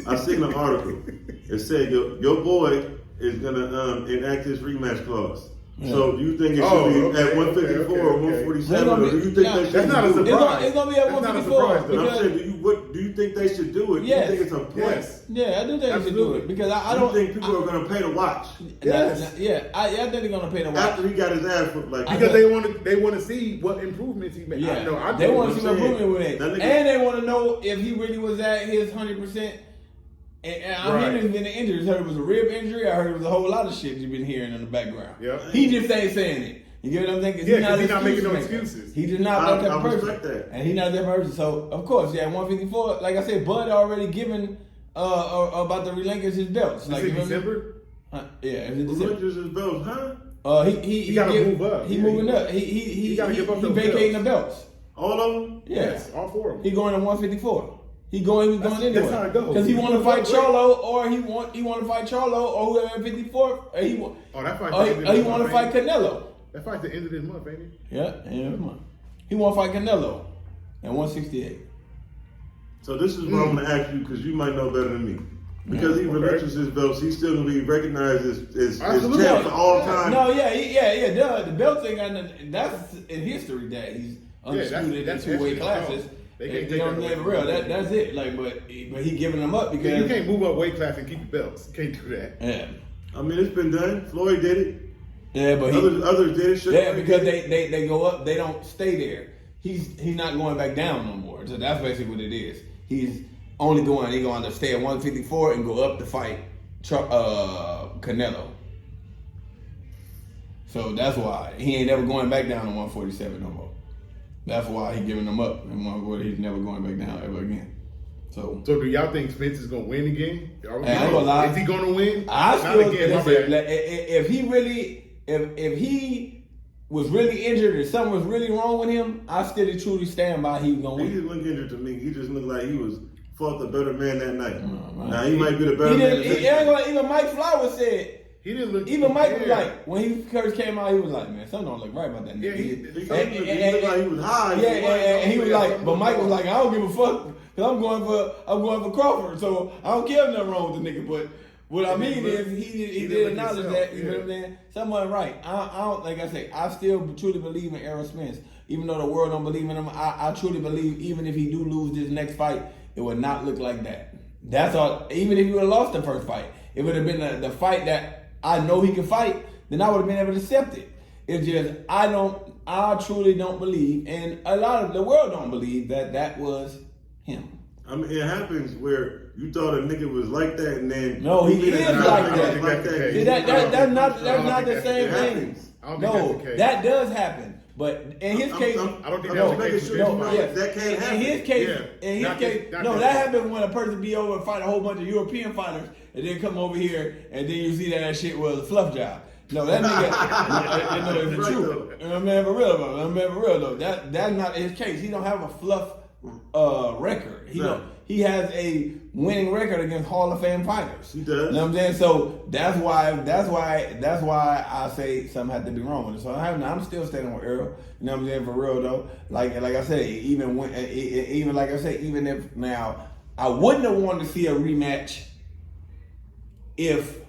I seen an article. It said your boy is going to enact his rematch clause. Yeah. So do you think it should be at 154 or 147, or do you think they should? That's not a surprise. It's gonna be at 154. But I'm saying, do you think they should do it? Yes. Do you think it's a point? Yes. Yeah, I do think they should do it because I don't think people are going to pay to watch. Yes. I think they're gonna pay to watch After he got his ass whooped like because they want to see what improvements he made. Yeah, they want to see what improvement with it, and they want to know if he really was at his 100%. And I'm hearing he's been injured. I heard it was a rib injury. I heard it was a whole lot of shit you've been hearing in the background. Yeah. He just ain't saying it. You get what I'm saying? He's not making no excuses. He did not that type of person. That. And he's not that person. So, of course, 154, like I said, Bud already given about to relinquish his belts. Like, in December? Yeah, in December. Relinquish his belts, huh? He got to move up. He moving up. He got to give up those vacating the belts. All of them? Yes. All four of them. He going to 154. He going anyway. That's how it goes. Because he want to fight Charlo, or he want to fight Charlo, or whoever at 54. Or he want. That fight. Or he want to fight Canelo. That fight's the end of this month, ain't it? Yeah, end of the month. He want to fight Canelo at 168. So this is what I'm going to ask you because you might know better than me. Because he relinquishes his belts, he's still going to be recognized as champ for all time. No, yeah. The belts ain't got nothing. That's in history that he's undisputed in two-weight classes. They can't take that for real. That's it. Like, but he giving them up because you can't move up weight class and keep your belts. You can't do that. Yeah. I mean, it's been done. Floyd did it. Yeah, but others did it. Yeah, because they go up, they don't stay there. He's not going back down no more. So that's basically what it is. He's only going to stay at 154 and go up to fight Canelo. So that's why he ain't never going back down to 147 no more. That's why he's giving them up, and he's never going back down ever again. So do y'all think Spence is gonna win again? Is he gonna win? I still listen, if he was really injured or something was really wrong with him, I still truly stand by he was gonna win. He didn't look injured to me. He just looked like he fought the better man that night. Now he might be the better man. Even Mike Flowers said. He didn't look. Even Mike was like, when he first came out, he was like, man, something don't look right about that nigga. Yeah, he looked like he was high. Yeah, and he was like, but Mike was like, I don't give a fuck, because I'm going for Crawford, so I don't care if nothing wrong with the nigga. But what I mean is, he did acknowledge that. You know what I'm saying? Something right. I don't, like I say, I still truly believe in Errol Spence, even though the world don't believe in him. I truly believe, even if he do lose this next fight, it would not look like that. That's all. Even if he would have lost the first fight, it would have been the fight that I know he can fight, then I would have been able to accept it. It's just, I truly don't believe, and a lot of the world don't believe that was him. I mean, it happens where you thought a nigga was like that, and then no, he is like that. That's not the same thing. No, that does happen. But in his case, I don't think I'm that's the making case. sure with you this know fight. that can't happen. in his case, Yeah. in his Not case, this- no, not that this. happened when a person be over and fight a whole bunch of European fighters, and then come over here, and then you see that shit was a fluff job. No, that nigga, no, it's the Right, truth. I'm man for real though. I'm man for real though. That's not his case. He don't have a fluff record. He has a winning record against Hall of Fame fighters. He does. You know what I'm saying? So that's why I say something had to be wrong with it. So I'm still standing with Earl. You know what I'm saying? For real though. Like I said, even if now I wouldn't have wanted to see a rematch if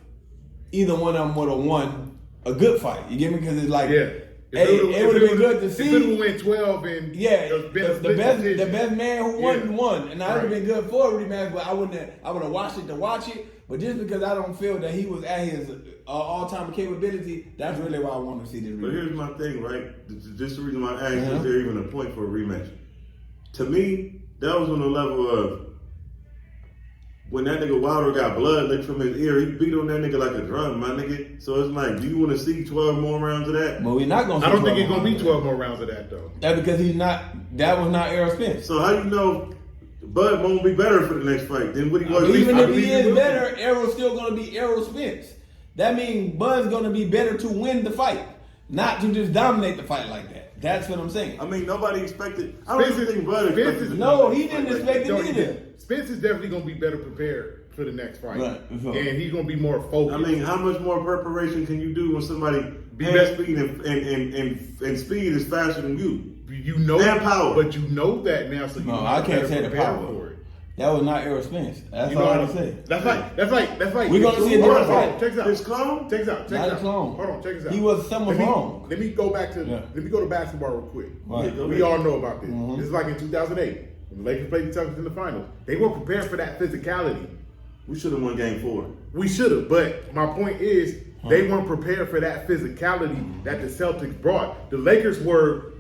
either one of them would have won a good fight. You get me? Because it's like, it would have been good to see. If it went 12 and the best man who won, and that would have been good for a rematch. But I would have watched it to watch it. But just because I don't feel that he was at his all-time capability, that's really why I want to see this rematch. But here's my thing, right? This is the reason why I asked, is there even a point for a rematch? To me, that was on the level of when that nigga Wilder got blood licked from his ear, he beat on that nigga like a drum, my nigga. So it's like, do you want to see 12 more rounds of that? But we're not going to see I don't think it's going to be 12 more rounds of that, though. That's because that was not Errol Spence. So how you know Bud won't be better for the next fight than what he was? Even if he is better, Errol's still going to be Errol Spence. That means Bud's going to be better to win the fight, not to just dominate the fight like that. That's what I'm saying. I mean, nobody expected. I don't even think Bud expected. No, he didn't expect it either. Spence is definitely going to be better prepared for the next fight. Right. And he's going to be more focused. I mean, how much more preparation can you do when somebody hand speed and speed is faster than you? You know and power. But you know that now, so you No, know I can't better say the prepare power. for it. That was not Errol Spence. That's You know all what I'm saying. That's like. We're gonna see a Hold different on, fight. check this out. His clone? Check this out. Not a clone. Hold on, check this out. He was someone wrong. Let me go back to. Yeah. Let me go to basketball real quick. Right. We all know about this. Mm-hmm. This is like in 2008 when the Lakers played the Celtics in the finals. They weren't prepared for that physicality. We should have won Game 4. We should have, but my point is they weren't prepared for that physicality that the Celtics brought. The Lakers were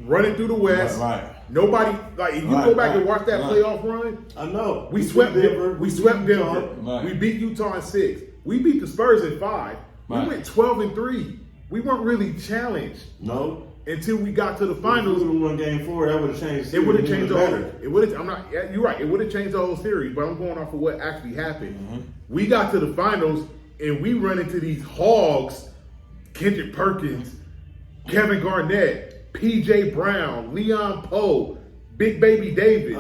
running through the West. Right. Nobody, like, if you go back and watch that playoff run, I know. we swept Denver. We swept Denver. Right. We beat Utah in 6. We beat the Spurs in 5. Right. We went 12-3. We weren't really challenged No. until we got to the If we finals. would have won Game 4, that would have changed. It would have changed the whole. better. It would have. I'm not. You're right. It would have changed the whole series. But I'm going off of what actually happened. We got to the finals and we run into these hogs: Kendrick Perkins, Kevin Garnett, P.J. Brown, Leon Poe, Big Baby Davis,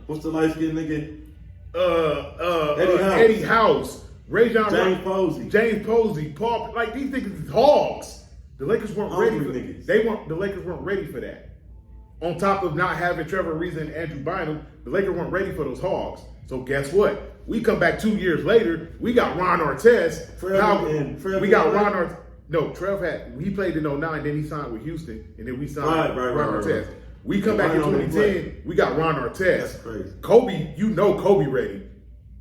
What's the light skinned nigga? Eddie House, Rajon James Posey. Posey, Paul. Like these niggas is hogs. The Lakers weren't ready for niggas. The Lakers weren't ready for that. On top of not having Trevor Ariza and Andrew Bynum, the Lakers weren't ready for those hogs. So guess what? We come back 2 years later. We got Ron Artest. We got Ron Artest. No, Trev he played in 09, then he signed with Houston, and then we signed Ron Artest. Right. We come back in 2010, we got Ron Artest. That's crazy. Kobe, Kobe ready.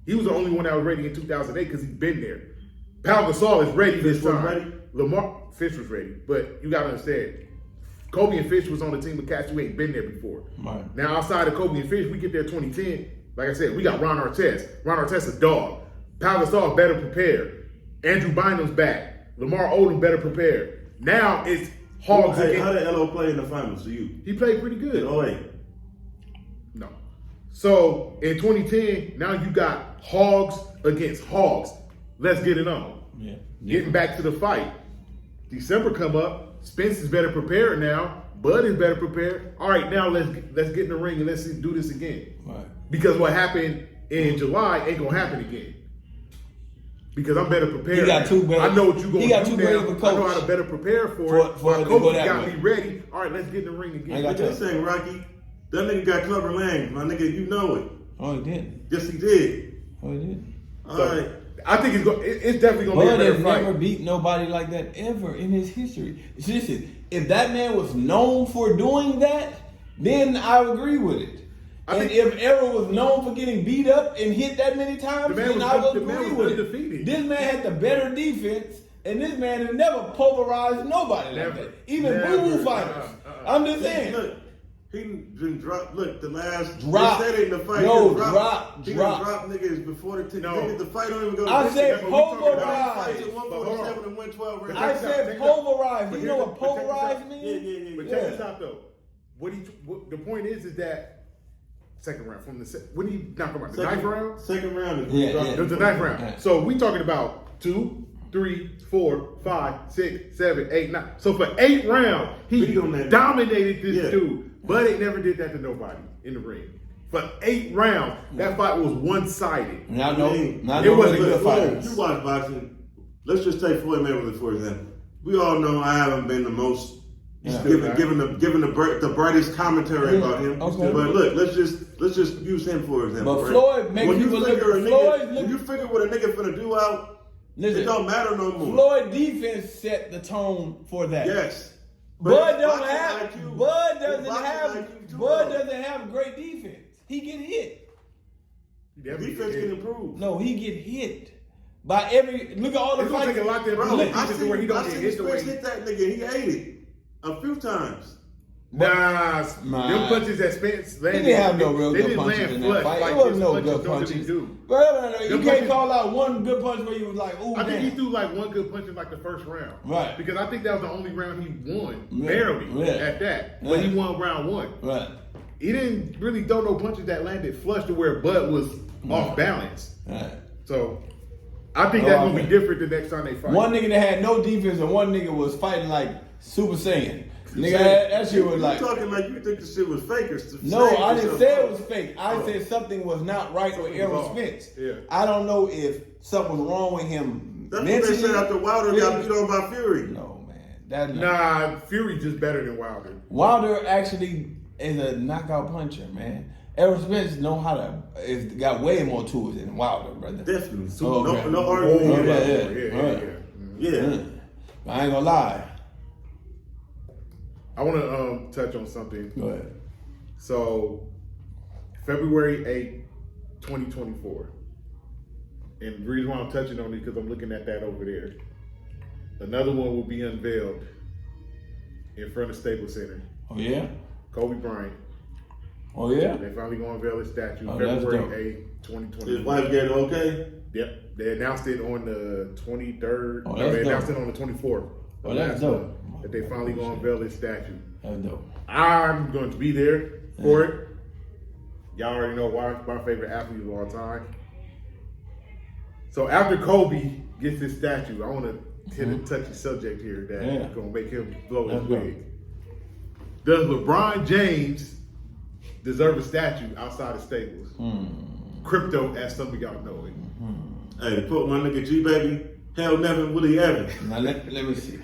He was the only one that was ready in 2008 because he's been there. Pau Gasol is ready this time. ready? Fish was ready, but you got to understand, Kobe and Fish was on the team with cats who ain't been there before. Right. Now, outside of Kobe and Fish, we get there 2010. Like I said, we got Ron Artest. Ron Artest a dog. Pau Gasol better prepared. Andrew Bynum's back. Lamar Odom better prepared. Now it's hogs again. How did LO play in the finals to you? He played pretty good. Oh, wait. No. So in 2010, now you got hogs against hogs. Let's get it on. Yeah. Getting back to the fight. December come up. Spence is better prepared now. Bud is better prepared. All right, now let's get in the ring and let's do this again. Right. Because what happened in July ain't gonna happen again. Because I'm better prepared. He got too better. I know what you're gonna He got do too now. great of a coach. I know how to better prepare for it. For My it to coach go that got way. me ready. All right, let's get in the ring again. I got This ain't Rocky. That nigga got clever lane. My nigga, you know it. Oh, he did. Yes, he did. Oh, he did. All right. I think it's definitely gonna be a Bud better has fight. never beat nobody like that ever in his history. Listen, if that man was known for doing that, then I would agree with it. And if Errol was known for getting beat up and hit that many times, then I would agree with it. This man had the better defense, and this man has never pulverized nobody like that. Even boo-boo fighters. I'm just saying. Look, He been dropped. Look, the last Drop. They said it in the fight. No, he drop. He done dropped niggas before the niggas, the fight don't even go. I said pulverized. pulverized. 147 and 112. I said pulverized. You know what pulverized Yeah, means? yeah, yeah. But check this out though. What the point is that second round from what do you knock about the ninth round? Second round is It was the ninth round. Yeah. So we talking about 2, 3, 4, 5, 6, 7, 8, 9. So for 8 rounds, he dominated this dude. But it never did that to nobody in the ring. For 8 rounds, that fight was one-sided. Not it wasn't good fight. You watch boxing. Let's just take Floyd Mayweather for example. We all know I haven't been the most given the brightest commentary about him. Okay. But look, let's just use him for example. But right? Floyd makes people look at Floyd. When you figure what a nigga finna do out, it don't matter no more. Floyd defense set the tone for that. Yes. Bud doesn't have great defense. He get hit. Defense can improve. No, he get hit by every. Look at all the It's gonna fights. take a lot to improve where he don't get hit the way. Hit that nigga. He ate it a few times. Nah, them punches that Spence landed. He didn't have no real they good didn't punches land in flush. that fight. Like It wasn't his no punches good don't punches. really do. But you Them can't punches- call out one good punch where you was like, ooh, I think he damn. threw like one good punch in like the first round. Right. Because I think that was the only round he won. Yeah. Barely Yeah. at that. But he won round 1. Right. He didn't really throw no punches that landed flush to where Bud was off balance. Right. So I think that's gonna be different the next time they fight. One nigga that had no defense and one nigga was fighting like Super Saiyan. Nigga, that shit was like. You talking like you think the shit was fakers? No, I didn't say it was fake. I said something was not right with Errol Spence. Yeah. I don't know if something was wrong with him. That's what they said after Wilder got beat on by Fury. No, man. Nah, Fury's just better than Wilder. Wilder actually is a knockout puncher, man. Errol Spence got way more to it than Wilder, brother. Definitely. Oh, okay. No argument. Yeah. I ain't gonna lie. I want to touch on something. Go ahead. So, February 8th, 2024. And the reason why I'm touching on it is because I'm looking at that over there. Another one will be unveiled in front of Staples Center. Oh, yeah? Kobe Bryant. Oh, yeah? They finally going to unveil his statue That's February dope. 8th, 2024. His wife get okay? Yep. They announced it on the 23rd. Oh, No, that's they announced dope. it on the 24th. Oh, that's dope. That they finally going to unveil his statue. That's dope. I'm going to be there for it. Y'all already know my favorite athlete of all time. So after Kobe gets his statue, I want to hit a touchy subject here that's going to make him blow his wig. Does LeBron James deserve a statue outside of Staples? Crypto, as some of y'all know it. Hey, to quote my nigga G Baby, hell never will he ever. Now, let me see.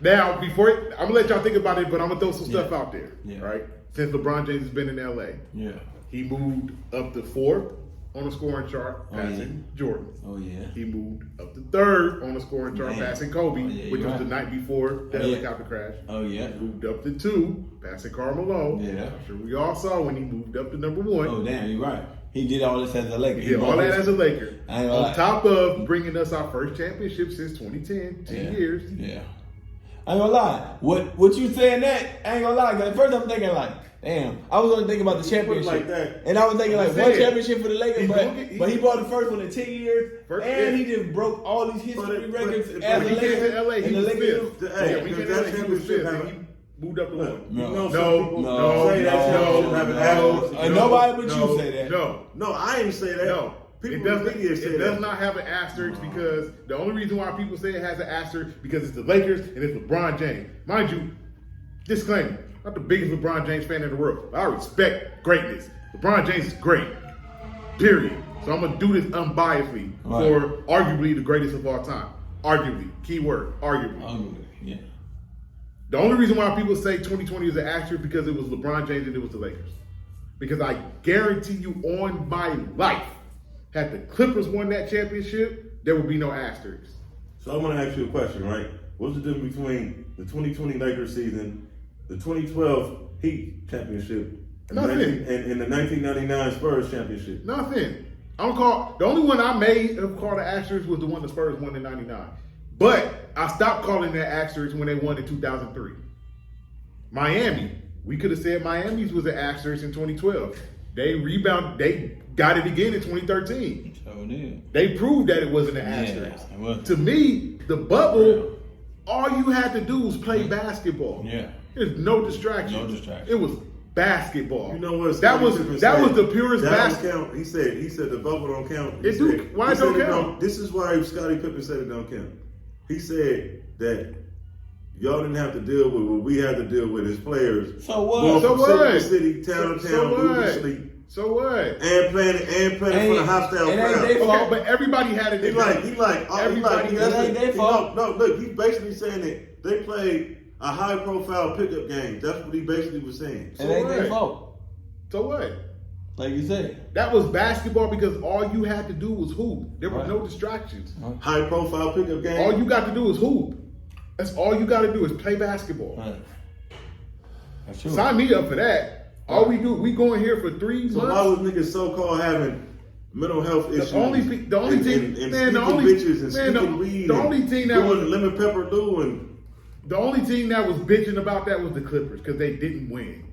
Now, I'm gonna let y'all think about it, but I'm gonna throw some stuff out there. Right? Since LeBron James has been in LA, he moved up to 4th on the scoring chart, passing Jordan. Oh yeah. He moved up to 3rd on the scoring chart, passing Kobe, which was the night before the helicopter crash. Oh yeah. Moved up to 2, passing Karl Malone. Yeah. I'm sure we all saw when he moved up to number 1. Oh damn, you're right. He did all this as a Laker. He did all that as a Laker. On top of bringing us our first championship since 2010, 10 years. Yeah. I ain't gonna lie. What you saying that? I ain't gonna lie. Cause at first I'm thinking like, damn. I was only thinking about the championship, like that. and I was thinking like one championship for the Lakers, but he brought the first one in 10 years, he just broke all these history records as a Laker. LA, he was 5th. When he that championship, he moved up to 1. No. And nobody but you say that. No, I didn't say that. No. People it does not have an asterisk because the only reason why people say it has an asterisk because it's the Lakers and it's LeBron James. Mind you, disclaimer, I'm not the biggest LeBron James fan in the world, but I respect greatness. LeBron James is great, period. So I'm going to do this unbiasedly for arguably the greatest of all time. Arguably, key word, arguably. Yeah. The only reason why people say 2020 is an asterisk because it was LeBron James and it was the Lakers. Because I guarantee you on my life, had the Clippers won that championship, there would be no asterisks. So I'm going to ask you a question, right? What's the difference between the 2020 Lakers season, the 2012 Heat championship, and the 1999 Spurs championship? Nothing. The only one I may have called an asterisk was the one the Spurs won in '99. But I stopped calling that asterisk when they won in 2003. Miami We could have said Miami's was an asterisk in 2012. They got it again in 2013. So did. They proved that it wasn't an asterisk. it wasn't. To me, the bubble, all you had to do was play basketball. Yeah. There's no distraction. No distraction. It was basketball. You know what? That was the purest basketball. He said the bubble don't count. Why don't count? This is why Scottie Pippen said it don't count. He said that y'all didn't have to deal with what we had to deal with as players. So what? Going So from what? city to town, So moving what? to sleep, So what? and playing for the hostile it ain't crowd. they fault. Okay, but everybody had it. Everybody- it ain't their fault. No, look, he's basically saying that they played a high-profile pickup game. That's what he basically was saying. It ain't their fault. So what? Like you said. That was basketball because all you had to do was hoop. There were Right. no distractions. High-profile pickup game. All you got to do is hoop. That's all you got to do is play basketball. Right. That's true. Sign me up for that. All we do, we going here for 3 So months. why was niggas so-called having mental health issues? The only team, and man, speaking the only, bitches and man, speaking weed. the only team that doing was, lemon pepper doing. the only team that was bitching about that was the Clippers because they didn't win.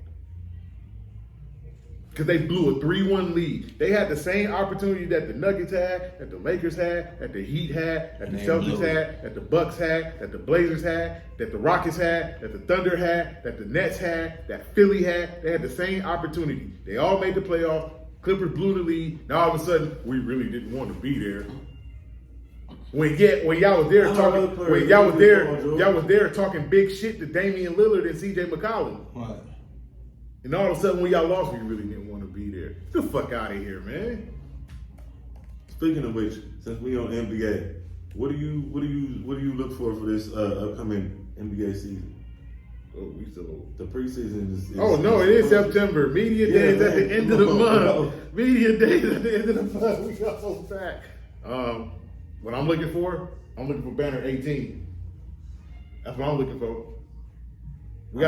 Because they blew a 3-1 lead. They had the same opportunity that the Nuggets had, that the Lakers had, that the Heat had, that the Celtics had, that the Bucks had, that the Blazers had, that the Rockets had, that the Thunder had, that the Nets had, that Philly had. They had the same opportunity. They all made the playoffs. Clippers blew the lead. Now all of a sudden, we really didn't want to be there. When y'all was there talking, y'all was there talking big shit to Damian Lillard and CJ McCollum. Right. And all of a sudden, when y'all lost, we really didn't want to be there. Get the fuck out of here, man. Speaking of which, since we on NBA, what do you look for this upcoming NBA season? Oh, we still. The preseason is Oh no, it is September. Media days at the end of the month. No. Media days at the end of the month. We got so back. What I'm looking for banner 18. That's what I'm looking for. We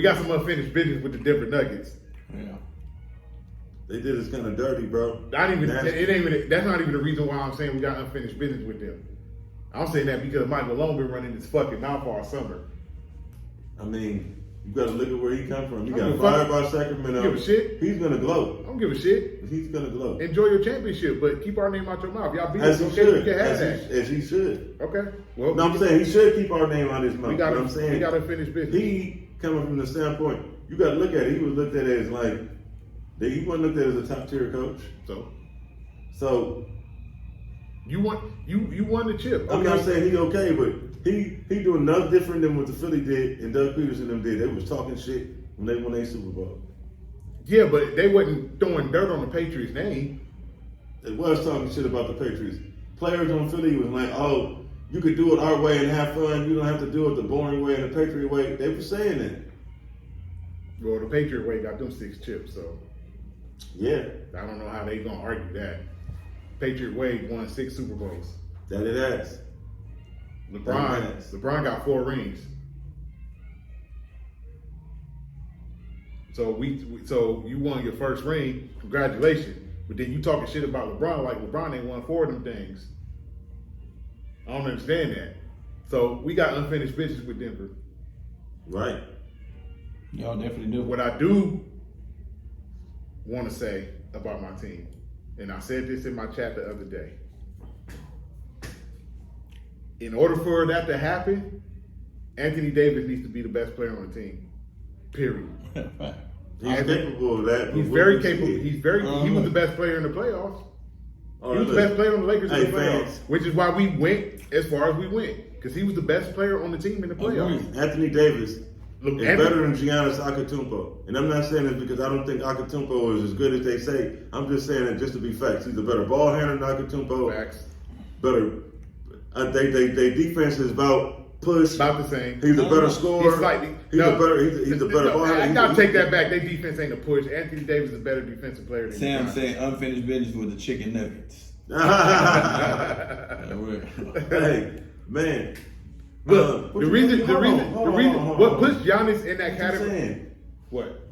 got some unfinished business with the Denver Nuggets. Yeah. They did us kind of dirty, bro. That's not even the reason why I'm saying we got unfinished business with them. I'm saying that because Mike Malone been running his fucking mouth all summer. I mean, you got to look at where he come from. He I don't got give a fired by Sacramento. I don't give a shit. He's gonna glow. I don't give a shit. He's gonna glow. Enjoy your championship, but keep our name out your mouth. Y'all beat As us, he okay? should. You can have that. As he should. Okay. Well, No, I'm saying he should keep our name out his mouth. we got But I'm saying to finish business. he coming from the standpoint, you got to look at it. He was looked at as like, he wasn't looked at as a top tier coach. So you won the chip. I'm not saying he okay, but he doing nothing different than what the Philly did and Doug Peterson them did. They was talking shit when they won their Super Bowl. Yeah, but they wasn't throwing dirt on the Patriots' name. They was talking shit about the Patriots. Players on Philly was like, oh, you could do it our way and have fun. You don't have to do it the boring way and the Patriot way. They were saying that. Well, the Patriot way got them 6 chips, so Yeah. I don't know how they gonna argue that. Patriot way won 6 Super Bowls. That it has. LeBron got 4 rings. So so you won your first ring, congratulations. But then you talking shit about LeBron like LeBron ain't won 4 of them things. I don't understand that. So we got unfinished business with Denver. Right. Y'all definitely do. What I do want to say about my team, and I said this in my chat the other day. In order for that to happen, Anthony Davis needs to be the best player on the team. Period. He's capable of that. He's very capable. He was the best player in the playoffs. He was the best player on the Lakers in the playoffs, which is why we went as far as we went, because he was the best player on the team in the playoffs. Anthony Davis is better than Giannis Antetokounmpo, and I'm not saying this because I don't think Antetokounmpo is as good as they say. I'm just saying it just to be facts. He's a better ball handler than Antetokounmpo. Facts. Better. They defense is about push. About the same. He's a better scorer. He's a better ball handler. I gotta take that back. Their defense ain't a push. Anthony Davis is a better defensive player than Sam saying unfinished business with the chicken nuggets. Hey, man. Look, the reason what pushed Giannis in that category. What?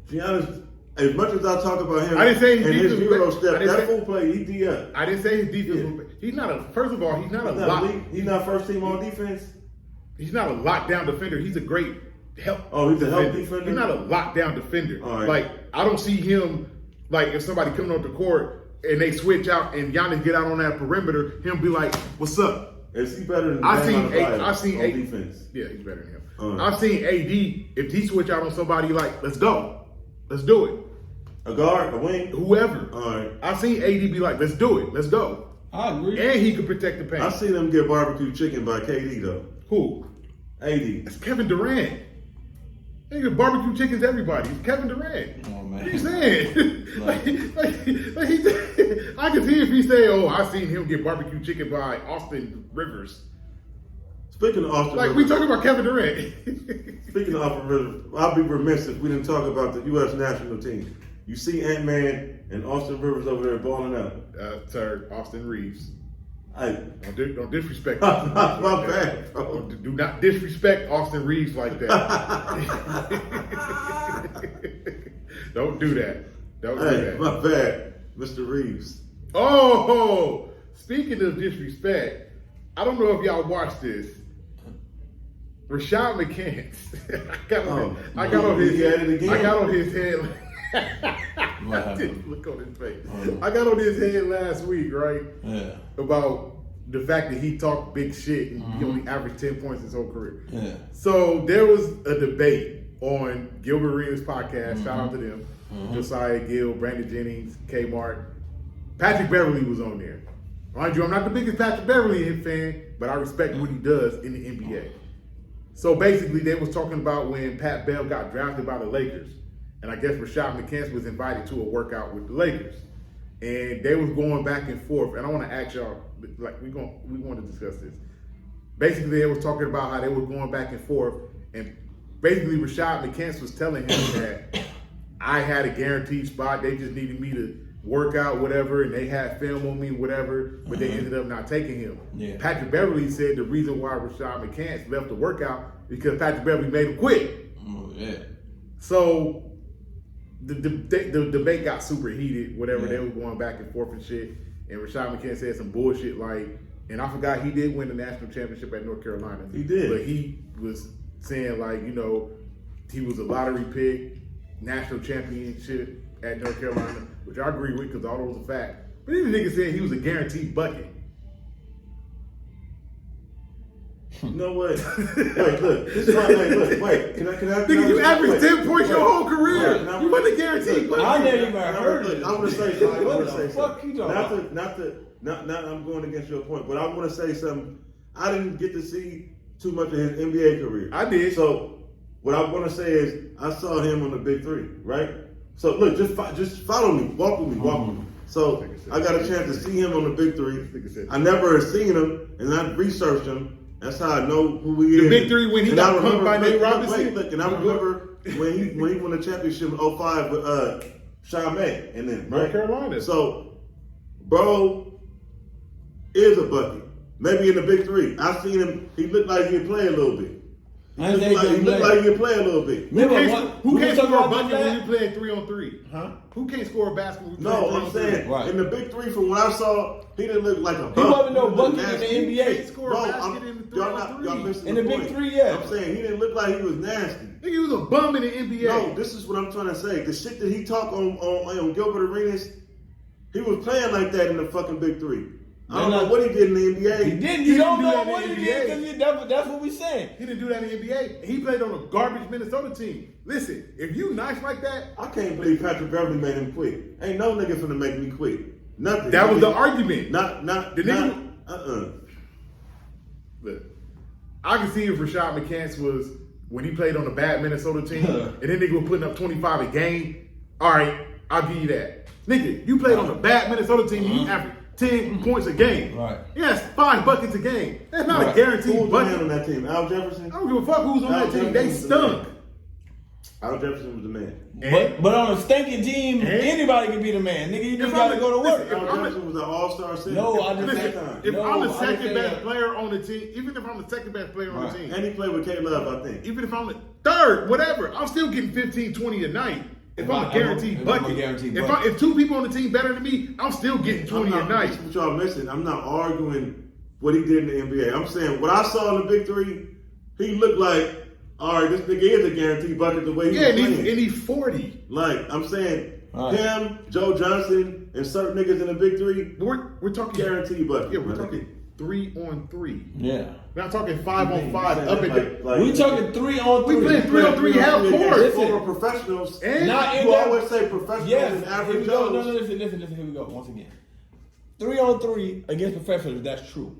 Giannis, as much as I talk about him, I didn't say his and his defense Euro was step, that full play, he D up. I didn't say his defense was. He's not a. First of all, he's not a lock. He's not first team on defense. He's not a lockdown defender. He's a great help. Oh, he's a help defender? He's not a lockdown defender. All right. Like, I don't see him, like, if somebody coming off the court and they switch out and Giannis get out on that perimeter, him be like, what's up? Is he better than I've Bam seen on defense? Yeah, he's better than him. Right. I've seen AD, if he switch out on somebody, like, let's go. Let's do it. A guard, a wing? Whoever. All right. I've seen AD be like, let's do it. Let's go. I agree. And he can protect the paint. I seen them get barbecue chicken by KD, though. Who? AD. That's Kevin Durant. Nigga, barbecue chicken's everybody. It's Kevin Durant. Come on, man. What are you saying? like I can see if he say, "Oh, I seen him get barbecue chicken by Austin Rivers." Speaking of Austin Like Rivers, we talking about Kevin Durant. speaking of Austin Rivers, I'll be remiss if we didn't talk about the U.S. national team. You see Ant-Man and Austin Rivers over there balling out. Sir, Austin Reeves. Hey, Don't disrespect. my bad, bro. Do not disrespect Austin Reeves like that. Don't do that. Don't do Hey, that. my bad, Mr. Reeves. Oh, speaking of disrespect, I don't know if y'all watched this. Rashad McCants. I got on his head. I didn't look on his face. I got on his head last week, right? Yeah. About the fact that he talked big shit and he only averaged 10 points his whole career. Yeah. So there was a debate on Gilbert Arenas' podcast. Shout out to them. Josiah Gill, Brandon Jennings, Kmart. Patrick Beverly was on there. Mind you, I'm not the biggest Patrick Beverly fan, but I respect what he does in the NBA. So basically, they was talking about when Pat Bell got drafted by the Lakers. And I guess Rashad McCants was invited to a workout with the Lakers. And they was going back and forth. And I want to ask y'all, like, we want to discuss this. Basically, they was talking about how they were going back and forth. And basically, Rashad McCants was telling him that I had a guaranteed spot. They just needed me to work out, whatever. And they had film on me, whatever. But they ended up not taking him. Yeah. Patrick Beverly said the reason why Rashad McCants left the workout because Patrick Beverly made him quit. Oh, yeah. So the debate got super heated, whatever. They were going back and forth and shit. And Rashad McCants said some bullshit like, and I forgot he did win the national championship at North Carolina. He did. But he was saying like, you know, he was a lottery pick, national championship at North Carolina, which I agree with because all those are facts. But even nigga said he was a guaranteed bucket. You know what? Wait, look. This is why, wait. Can I? Nigga, you averaged 10 points your whole career. Wait, You wasn't guaranteed. I never even heard of it. I want to say something. What the fuck you talking about? Not I'm going against your point, but I want to say something. I didn't get to see too much of his NBA career. I did. So what I want to say is I saw him on the Big Three, right? So look, just follow me, walk with me. So I got a chance to see him on the Big Three. I never had seen him, and I researched him. That's how I know who he is. The Big Three when he got pumped by Nate Robinson. And I remember when he won the championship in 05 with Sean May and then North Carolina. So, bro is a bucket. Maybe in the Big Three. I seen him. He looked like he could play a little bit. He looked like he could play a little bit. Who can't score a bucket when you playing 3-on-3? Huh? Who can't score a basket when you No, playing I'm 3-on-3? saying Right. in the Big Three, from what I saw, he didn't look like a He wasn't no bucket in the He can't NBA. score a basket in the Y'all 3-on-3. missing In the the Big point. Three, yeah. I'm saying he didn't look like he was nasty. Nigga, he was a bum in the NBA. No, this is what I'm trying to say. The shit that he talked on Gilbert Arenas, he was playing like that in the fucking Big Three. I don't know what he did in the NBA. He didn't. You don't know that what in he the NBA. did because that's what we saying. He didn't do that in the NBA. He played on a garbage Minnesota team. Listen, if you nice like that, I can't believe Patrick Beverly made him quit. Ain't no nigga finna make me quit. Nothing. that was the argument. Not The nigga. Look, I can see if Rashad McCants was when he played on a bad Minnesota team and then nigga was putting up 25 a game. All right, I'll give you that. Nigga, you played on a bad Minnesota team and you averaged 10 points a game. Right. Yes, 5 buckets a game. That's not a Who guaranteed was bucket. on that team? Al Jefferson? I don't give a fuck who was on that team. They stunk. Al Jefferson was the man. But on a stinking team, anybody can be the man. Nigga, you just gotta go to work. Al Jefferson was an all-star center. No, I just Listen, if No, I'm the I second understand best that. player on the team, even if I'm the second best player on the team, And he played with K Love, I think. even if I'm the third, whatever, I'm still getting 15, 20 a night. If I'm a guaranteed bucket. If 2 people on the team better than me, I'm still getting 20 a night. That's what y'all missing. I'm not arguing what he did in the NBA. I'm saying what I saw in the Big Three, he looked like all right, this nigga is a guaranteed bucket the way he's playing. And he's 40. Like, I'm saying, him, Joe Johnson, and certain niggas in the big three, We're talking guaranteed bucket. Yeah, we're talking 3-on-3. Yeah. We're not talking 5-on-5 up and down. We talking 3-on-3. We playing 3-on-3 half court. For professionals. And you always say professionals and average Joes. No, listen, here we go. Once again. 3-on-3 against professionals, that's true.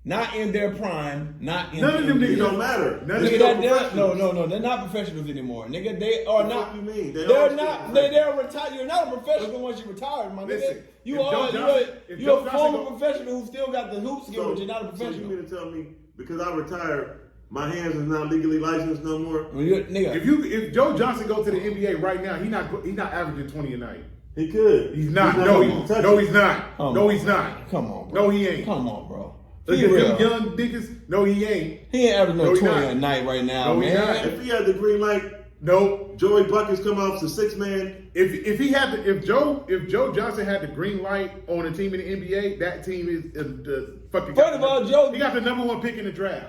Not in their prime, not in none of them niggas don't matter. No, they're not professionals anymore. Nigga, they are not. What do you mean? They're not. They're retired. You're not a professional once you retire, my nigga. You're a former professional who still got the hoop skill, but you're not a professional. So you mean to tell me because I retired, my hands is not legally licensed no more? Nigga, if Joe Johnson goes to the NBA right now, he's not averaging 20 a night. He could. He's not. No, he's not. No, he's not. Come on, bro. No, he ain't. Come on, bro. Look at them young niggas. No, he ain't. He ain't averaging no 20 a night right now, man. If he had the green light, no. Joey Buckets come off the 6-man. If Joe Johnson had the green light on a team in the NBA, that team is the fucking. First of all, Joe, he got the number 1 pick in the draft.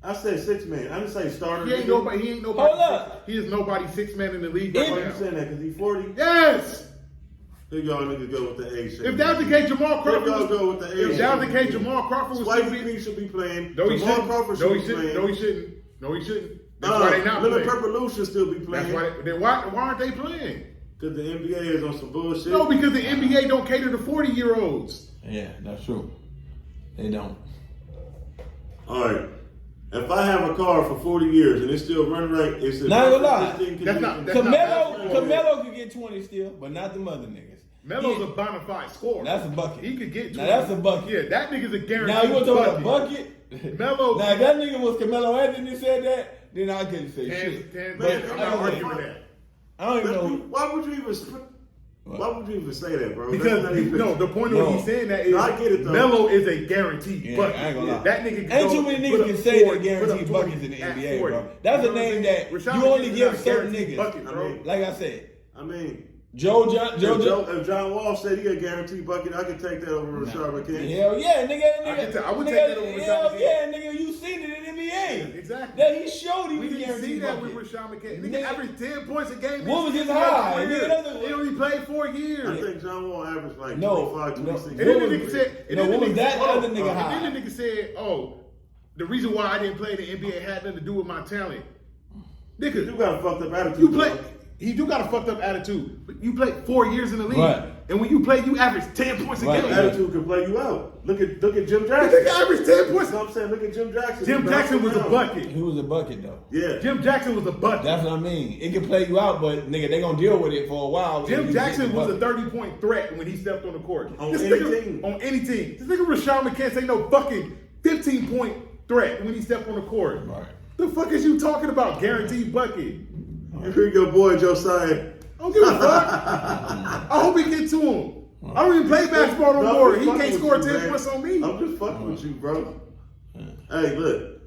I said 6-man. I didn't say starter. He ain't nobody. Hold up. He is nobody 6-man in the league. Why are you saying that? Because he's 40? Yes. Here y'all niggas go with the age. If that's the case, Jamal Crawford. Y'all go with the age. If that's the case, Jamal Crawford would still be. should be playing. No, he Jamal Crawford should be playing. No, he shouldn't. No, he shouldn't. That's why they not Little playing. Purple Lou should still be playing. That's why aren't they playing? Because the NBA is on some bullshit. No, because the NBA don't cater to 40-year-olds. Yeah, that's true. They don't. All right. If I have a car for 40 years and it still run right, it's a not gonna lie. Carmelo could get 20 still, but not the other niggas. Melo's a bona fide scorer. That's a bucket. He could get 20. Now that's a bucket. Yeah, that nigga's a guarantee. Now you want to talk about a bucket? Melo. Now if that nigga was Carmelo Anthony that said that, then I couldn't say shit. I'm not arguing that. I don't even know. Why would you even say that, bro? Because the point of what he's saying that is, I get it though. Melo is a guaranteed bucket. I ain't gonna lie. That nigga ain't too many niggas can say they're guaranteed buckets in the NBA, bro. That's a name that you only give certain niggas. Bucket, bro. Like I said. I mean, if John Wall said he a guaranteed bucket, I could take that over Rashard McCann. Hell yeah, nigga. I would take that over Rashard McCann. Hell yeah, nigga. You seen it in the NBA. Exactly. That he showed he was guaranteed. We didn't see that with Rashard McCann. Nigga averaged 10 points a game. What was his high? He only played 4 years. I think John Wall averaged like 25, 26. And then the nigga said, what was that other nigga high? And then the nigga said, the reason why I didn't play in the NBA had nothing to do with my talent. Nigga, you got a fucked up attitude. He do got a fucked up attitude, but you played 4 years in the league, right. And when you play, you average 10 points a game. Attitude can play you out. Look at Jim Jackson. Nigga averaged 10 points. So I'm saying, look at Jim Jackson. Jim Jackson was a bucket. He was a bucket though. Yeah, Jim Jackson was a bucket. That's what I mean. It can play you out, but nigga, they gonna deal with it for a while. Jim Jackson was a 30-point threat when he stepped on the court. On any team. This nigga Rashard McCann ain't no fucking 15-point threat when he stepped on the court. Right. The fuck is you talking about? Guaranteed bucket. Here your boy Josiah. I don't give a fuck. I hope he get to him. I don't even play basketball no more. He can't score 10 points on me. I'm just fucking with you, bro. Hey, look.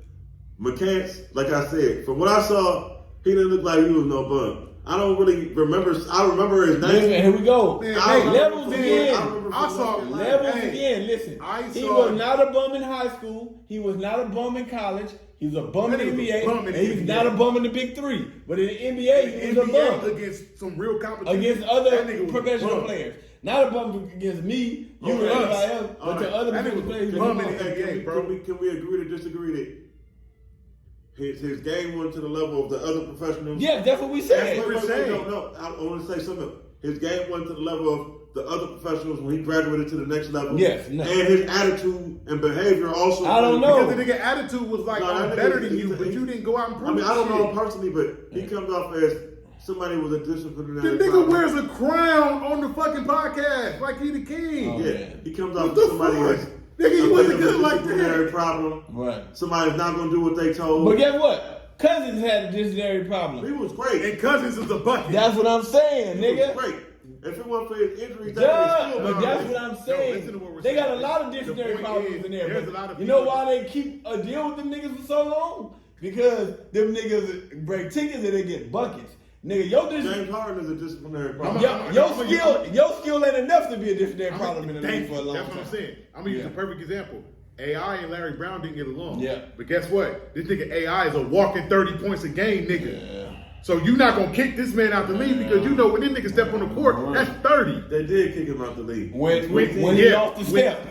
McCants, like I said, from what I saw, he didn't look like he was no bum. I don't really remember. I remember his name. Here we go. Man, levels again. I saw levels again. Listen, he was not a bum in high school. He was not a bum in college. He was a bum in the NBA, and he's not a bum in the Big Three. But in the NBA, he was a bum against some real competition. Against other professional players. Not a bum against me, you or anybody else, but to other professional players. Bum in the NBA, bro. Can we agree to disagree that his game went to the level of the other professionals? Yeah, that's what we said. That's what we're saying. No, I want to say something. His game went to the level of the other professionals when he graduated to the next level. Yes, no. And his attitude and behavior also. I don't know. Because the nigga attitude was like, I'm better than you, but you didn't go out and prove it. I don't know him personally, but he comes off as somebody with a disciplinary The nigga wears a crown on the fucking podcast like he the king. Oh, yeah, he comes off as somebody that's nigga, he wasn't good like disciplinary that. problem. Right. Somebody's not going to do what they told. But guess what? Cousins had a disciplinary problem. He was great. And Cousins is a bucket. That's what I'm saying, nigga. He was great. If it wasn't for his injuries, but that's what I'm saying. They got a lot of disciplinary problems in there. But you know why they keep a deal with them niggas for so long? Because them niggas break tickets and they get buckets. Nigga, James Harden is a disciplinary problem. Your skill ain't enough to be a disciplinary problem in the league for a long time. That's what I'm saying. I'm gonna use a perfect example. AI and Larry Brown didn't get along. Yeah. But guess what? This nigga AI is a walking 30 points a game nigga. Yeah. So you're not going to kick this man out the league because you know when this nigga step on the court, that's 30. They did kick him out the league. When he lost the step.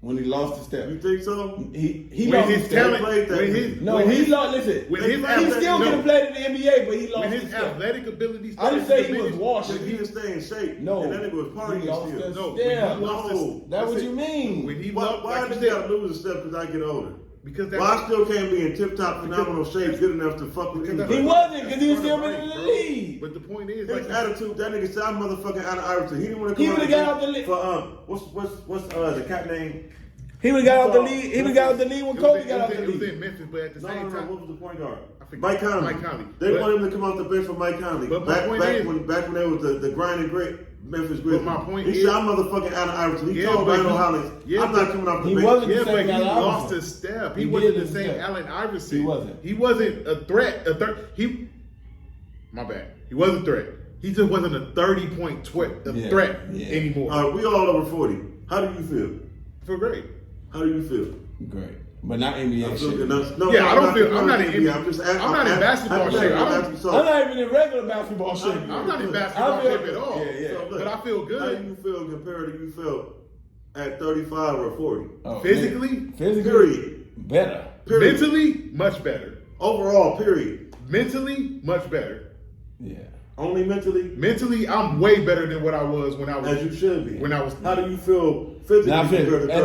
When he lost the step. You think so? He when lost his the step. talent, he lost. Listen, when he still could have played in the NBA, but he lost when his his step. athletic abilities. I didn't say he was washed. He didn't stay in shape. No, and that nigga was partying he lost still. his No, step. No, That's what you mean. When he why did he gotta lose a step because I get older? Because well, I still can't be in tip-top phenomenal shape good enough to fuck with anybody. He wasn't because he was still in the league. But the point is, his attitude, that nigga said, I'm motherfucking out of Iverson. He didn't want to He come would have got out the league. For, what's the cat name? He would have got out the league. He would have got out the league when Kobe got out the league. It was league. in Memphis, but at the same time. What was the point guard? Mike Conley. Mike Conley. They wanted him to come off the bench for Mike Conley. But back when they was the grind and grit Memphis Grizzlies. But my point he is, said, I'm motherfucking out of Iverson. He told Randall Hollins, I'm not coming off the bench. He wasn't the but same he Allen lost Iverson. his step. He He wasn't did the his same step. Allen Iverson. He wasn't. He wasn't a threat. My bad. He was a threat. He just wasn't a 30-point threat anymore. We all over 40. How do you feel? I feel great. How do you feel? Great. But not NBA shit. I'm not in basketball shape. I'm not even in regular basketball shape. I'm not in basketball shape at all. Yeah. But I feel good. How do you feel compared to you feel at 35 or 40? Oh, physically? Period. Better. Period. Mentally, much better. Overall, period. Mentally, much better. Yeah. Only mentally? Mentally, I'm way better than what I was when I was. As you should be. When I was. How do you feel physically? At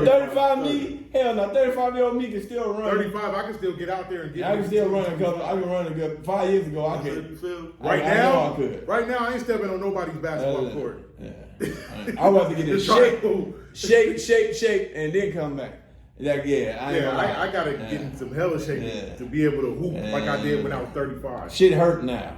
35 me, hell no, 35-year-old me can still run. 35, I can still get out there and get. I can still run a couple. I can run a good 5 years ago. I could. You feel? Right now, right now, I ain't stepping on nobody's basketball court. Yeah. I want to get in shape, and then come back. Like, I gotta get in some hella shape to be able to hoop like I did when I was 35. Shit hurt now.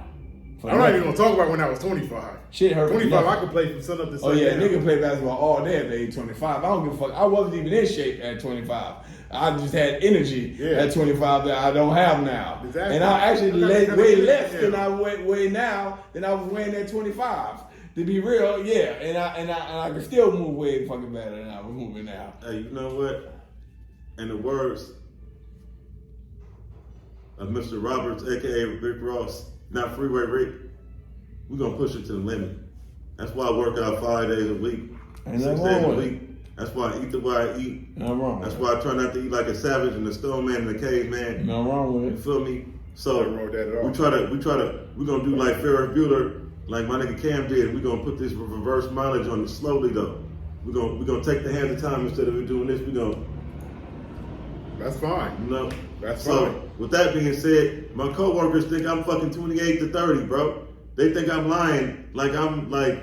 I'm not even gonna talk about when I was 25. Shit hurt. 25, I could play from sun up to sun. Oh yeah, nigga play basketball all day at the age 25. I don't give a fuck. I wasn't even in shape at 25. I just had energy at 25 that I don't have now. Exactly. And I actually way less than I weigh now than I was weighing at 25. To be real, and I can still move way fucking better than I was moving now. Hey, you know what? In the words of Mr. Roberts, aka Rick Ross, not Freeway Rick, we're gonna push it to the limit. That's why I work out 5 days a week, 6 days a week. That's why I eat the way I eat. Not wrong. That's why I try not to eat like a savage and a stone man and a caveman. Not wrong with it. You feel me? So nothing wrong with that at all. we're gonna do like Ferris Bueller, like my nigga Cam did. We're gonna put this reverse mileage on it slowly though. We're gonna take the hands of time instead of doing this. That's fine. You know? That's so, fine. With that being said, my coworkers think I'm fucking 28 to 30, bro. They think I'm lying. Like I'm like,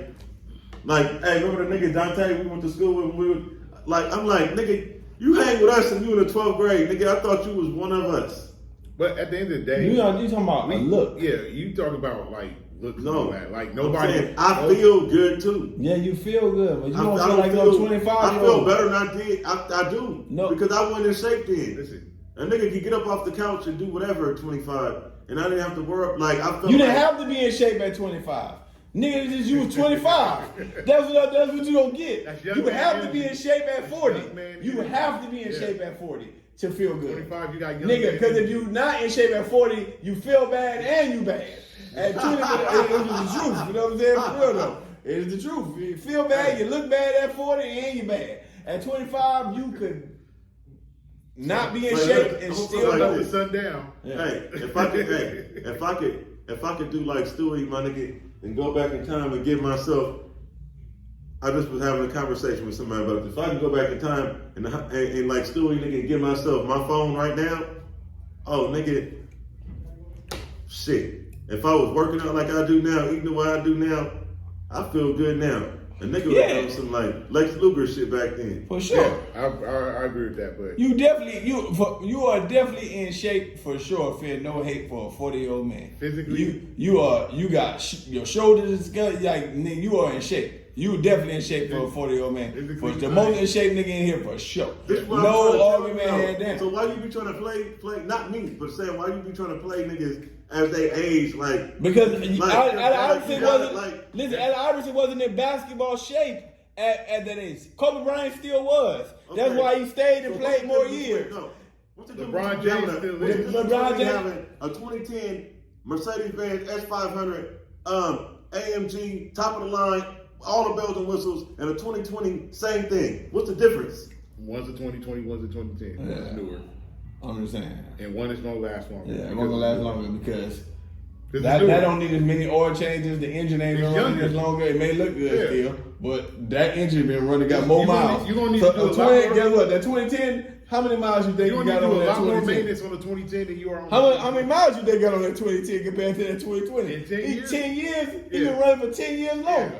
hey, remember the nigga Dante we went to school with? I'm like, nigga, you hang with us and you in the 12th grade, nigga. I thought you was one of us. But at the end of the day, you talking about look. Yeah, you talk about like look. No, like nobody. I feel good too. Yeah, you feel good, but you don't feel like no 25. I feel better than I did. I do. No, because I wasn't in shape then. Listen. A nigga could get up off the couch and do whatever at 25, and I didn't have to worry. Like I felt. You didn't have to be in shape at 25. Nigga, just you was 25. That's what you gonna get. You would have to be in shape at 40. You would have to be in shape at 40 to feel good. 25, you got young. Nigga, because if you not in shape at 40, you feel bad and you bad. At 20, it was the truth. You know what I'm saying? For real though, it is the truth. You feel bad, you look bad at 40, and you bad. At 25, you could not be in shape and still let the sun down. Yeah. Hey, if I could do like Stewie, my nigga, and go back in time and give myself. I just was having a conversation with somebody about this. If I can go back in time and like Stewie, nigga, and give myself my phone right now, oh nigga, shit. If I was working out like I do now, eating the way I do now, I feel good now. A nigga would have some like Lex Luger shit back then. For sure. Yeah, I agree with that, but you are definitely in shape for sure. Fear no hate for a 40-year-old man. Physically, you got your shoulders like nigga, you are in shape. You definitely in shape for a 40-year-old man. For the most in shape nigga in here for sure. No argument hand down. So why you be trying to play? Not me, but saying why you be trying to play niggas as they age like because Allen Iverson wasn't in basketball shape at that age. Kobe Bryant still was. That's Okay. why he stayed and So played more years. No. What's the LeBron difference James between still what's the is. difference LeBron between James- having a 2010 Mercedes-Benz S500 AMG top of the line, all the bells and whistles, and a 2020 same thing? What's the difference? One's a 2020, one's a 2010. Yeah. One's newer. I'm just saying. And one is gonna last longer. Yeah, it won't last longer because Because that don't need as many oil changes. The engine ain't It's been running younger. as longer. It may look good Yeah. still, but that engine been running, got more You gonna miles. need- you gonna need so to do a lot 20, more- guess what? That 2010, how many miles you think You're you gonna got need to on do a that lot more 2010? maintenance on the 2010 than you are on How many miles you think got on that 2010 compared to that 2020? In 10 In years? 10 years, he Yeah. been running for 10 years Yeah. longer.